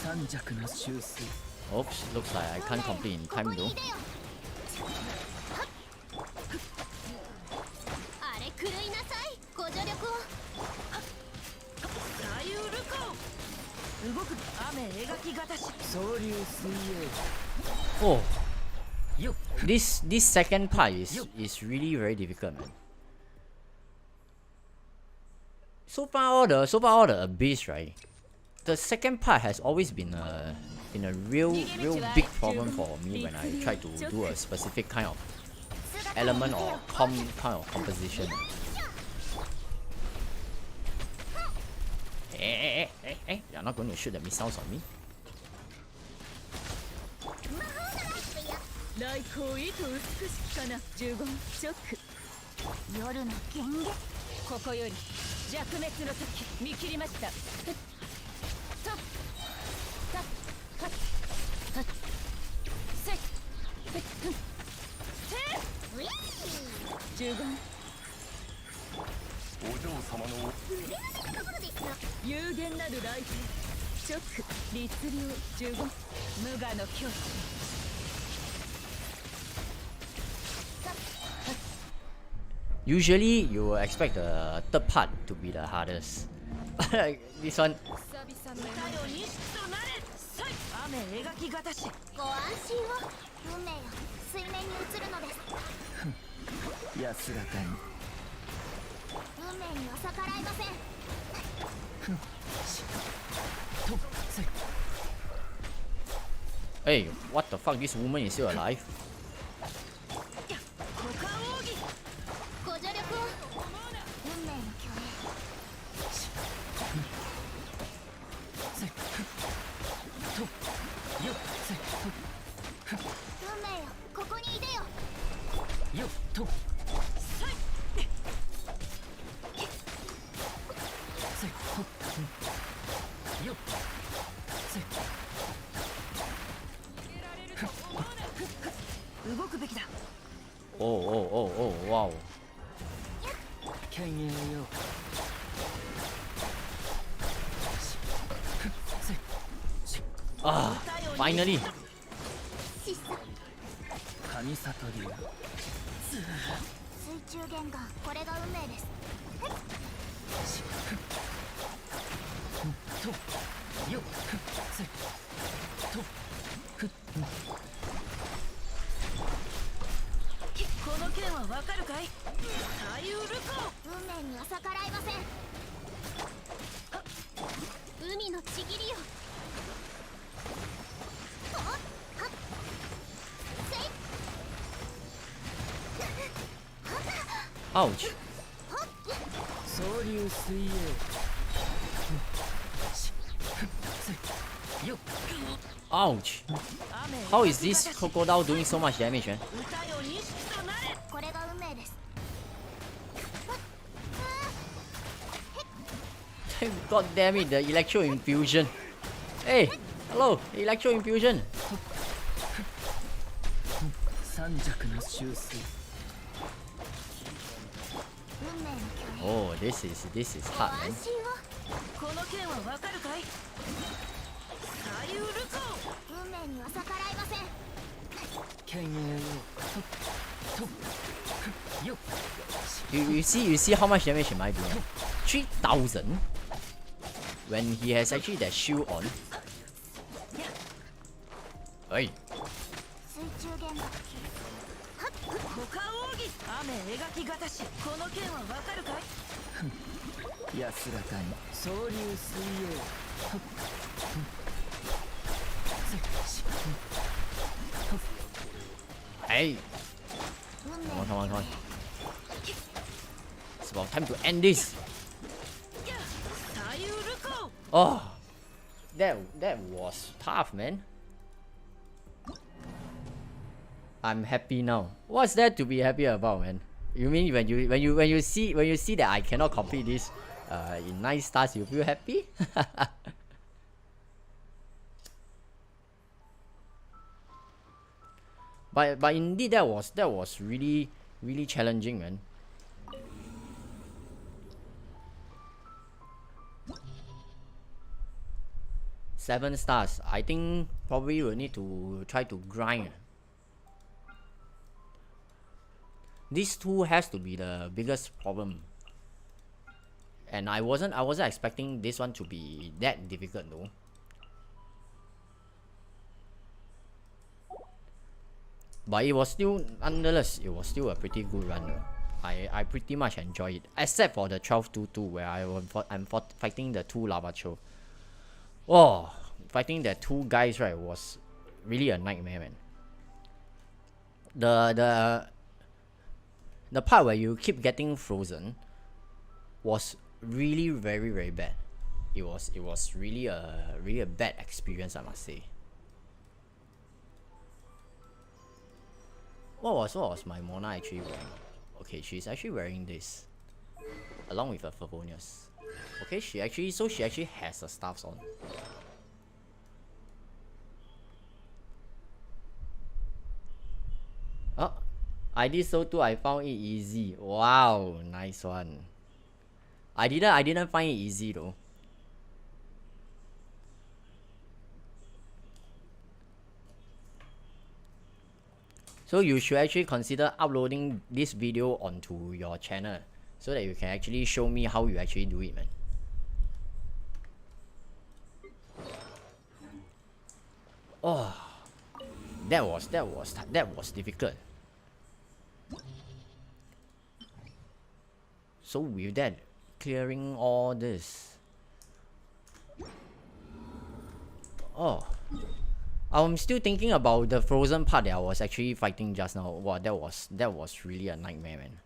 三尺の修水
Oops, looks like I can't complete in
こ
time
こに
though.
いでよあれ狂いなさいご助力を左右ルコ動く雨描きがたし
総流水
Oh,
泳よっ
this second part is really very difficult, man. So far all the abyss, right? The second part has always been a real big problem for me when I try to do a specific kind of element or kind of composition. Hey, you're not going to shoot the missiles on me.
来光意図美しきかな呪言ショック夜の権限ここより弱滅の時見切りました呪言
お嬢様の
有限なる来帝ショック律令呪言無我の境地
Usually, you will expect the third part to be the hardest. This one,
雨描きがたしご安心を運命よ水面に映るのです
安らかに
運命には逆らいません
とせ
hey, what the fuck? This woman is still alive?
ご助力を運命の虚栄
せとよっせ
運命よここにいでよ
よっとせよっせ動くべきだ
Oh, wow.
権威よ
Ah, finally.
失速
神里流
水中弦がこれが運命です
とよっせと
この剣はわかるかい左右ルコ運命には逆らいません海のちぎりよ
Ouch.
総流水泳よっ
Ouch. How is this crocodile doing so much damage, man?
歌よ錦となれこれが運命です
God damn it, the electro infusion. Hey, hello, electro infusion.
三尺の修水
運命の虚栄
Oh, this is
ご
hard,
安
man.
心をこの剣はわかるかい左右ルコ運命には逆らいません
権威よとよっ
You see how much damage am I doing? 3,000? when he has actually that shield on. Hey.
水中弦爆器
五感奥義雨描きがたしこの剣はわかるかい安らかに総流水泳
Hey.
運命
Come on, come on, come on. It's about time to end this.
左右ルコ
Oh, that was tough, man. I'm happy now. What's there to be happy about, man? You mean when you see that I cannot complete this in 9 stars, you feel happy? But indeed that was really challenging, man. Seven stars. I think probably will need to try to grind. This 2 has to be the biggest problem. And I wasn't expecting this one to be that difficult though. But it was still, nonetheless, it was still a pretty good run. I pretty much enjoyed it. Except for the 12-2-2 where I'm fighting the 2 Lavacho. Oh, fighting the 2 guys, right, was really a nightmare, man. The part where you keep getting frozen was really very bad. It was really a bad experience, I must say. What was my Mona actually wearing? Okay, she's actually wearing this along with her Favonius. Okay, she actually has her staffs on. Oh, I did so too. I found it easy. Wow, nice one. I didn't find it easy though. So you should actually consider uploading this video onto your channel so that you can actually show me how you actually do it, man. Oh, that was difficult. So with that, clearing all this. Oh, I'm still thinking about the frozen part that I was actually fighting just now. Wow, that was really a nightmare, man.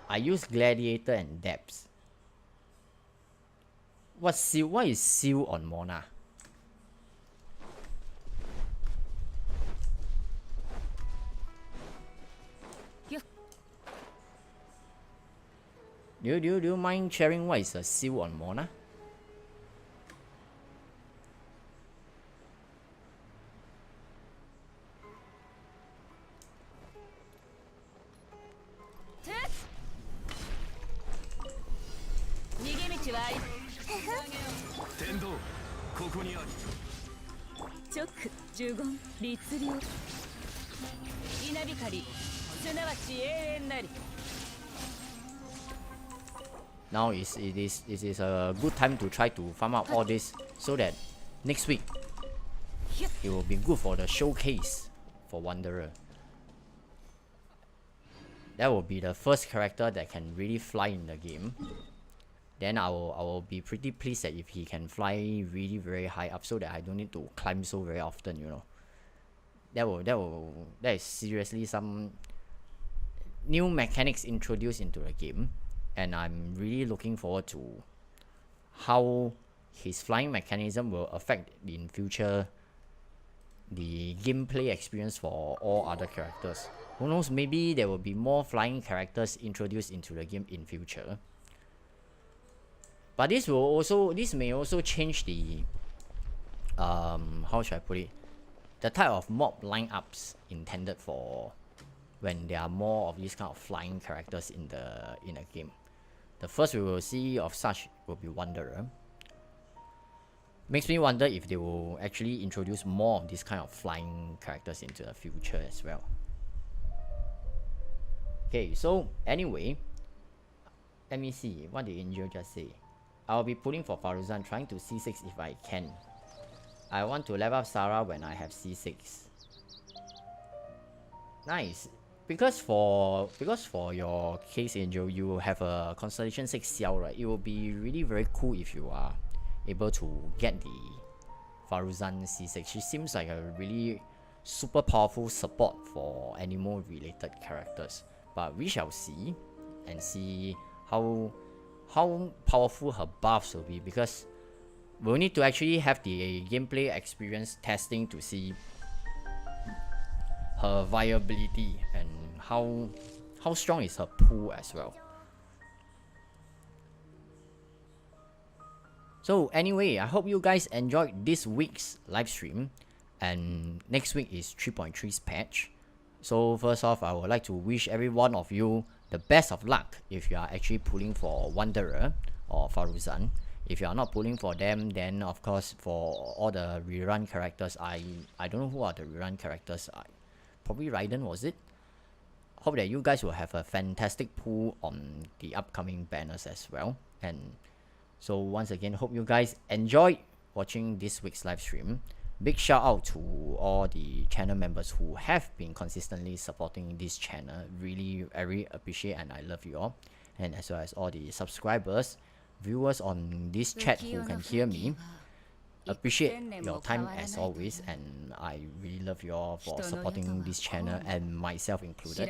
I use Gladiator and Depths. What is seal on Mona? Do you mind sharing what is a seal on Mona? Now it is a good time to try to farm out all this so that next week it will be good for the showcase for Wanderer. That will be the first character that can really fly in the game. Then I will be pretty pleased that if he can fly really very high up so that I don't need to climb so very often, you know. That is seriously some new mechanics introduced into the game, and I'm really looking forward to how his flying mechanism will affect in future the gameplay experience for all other characters. Who knows, maybe there will be more flying characters introduced into the game in future. But this may also change the how should I put it, the type of mob lineups intended for when there are more of these kind of flying characters in a game. The first we will see of such will be Wanderer. Makes me wonder if they will actually introduce more of these kind of flying characters into the future as well. Okay, so anyway, let me see. What did Angel just say? I'll be pulling for Faruzan, trying to C6 if I can. I want to level up Sarah when I have C6. Nice. Because for your case, Angel, you have a Constellation 6 cell, right? It will be really very cool if you are able to get the Faruzan C6. She seems like a really super powerful support for animal related characters. But we shall see and see how powerful her buffs will be, because we'll need to actually have the gameplay experience testing to see her viability and how strong is her pull as well. So anyway, I hope you guys enjoyed this week's live stream, and next week is 3.3's patch. So first off, I would like to wish every one of you the best of luck if you are actually pulling for Wanderer or Faruzan. If you are not pulling for them, then of course for all the rerun characters, I don't know who are the rerun characters. Probably Raiden, was it? Hope that you guys will have a fantastic pull on the upcoming banners as well. And so once again, hope you guys enjoyed watching this week's live stream. Big shout out to all the channel members who have been consistently supporting this channel. Really, I really appreciate and I love you all. And as well as all the subscribers, viewers on this chat who can hear me. Appreciate your time as always, and I really love you all for supporting this channel and myself included,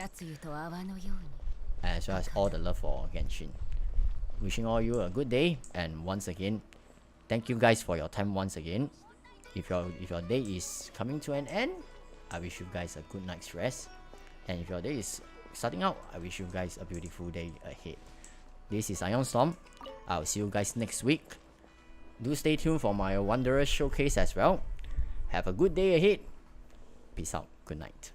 as well as all the love for Genshin. Wishing all you a good day, and once again, thank you guys for your time once again. If your day is coming to an end, I wish you guys a good night's rest, and if your day is starting out, I wish you guys a beautiful day ahead. This is IonStorm. I'll see you guys next week. Do stay tuned for my Wanderer showcase as well. Have a good day ahead. Peace out. Good night.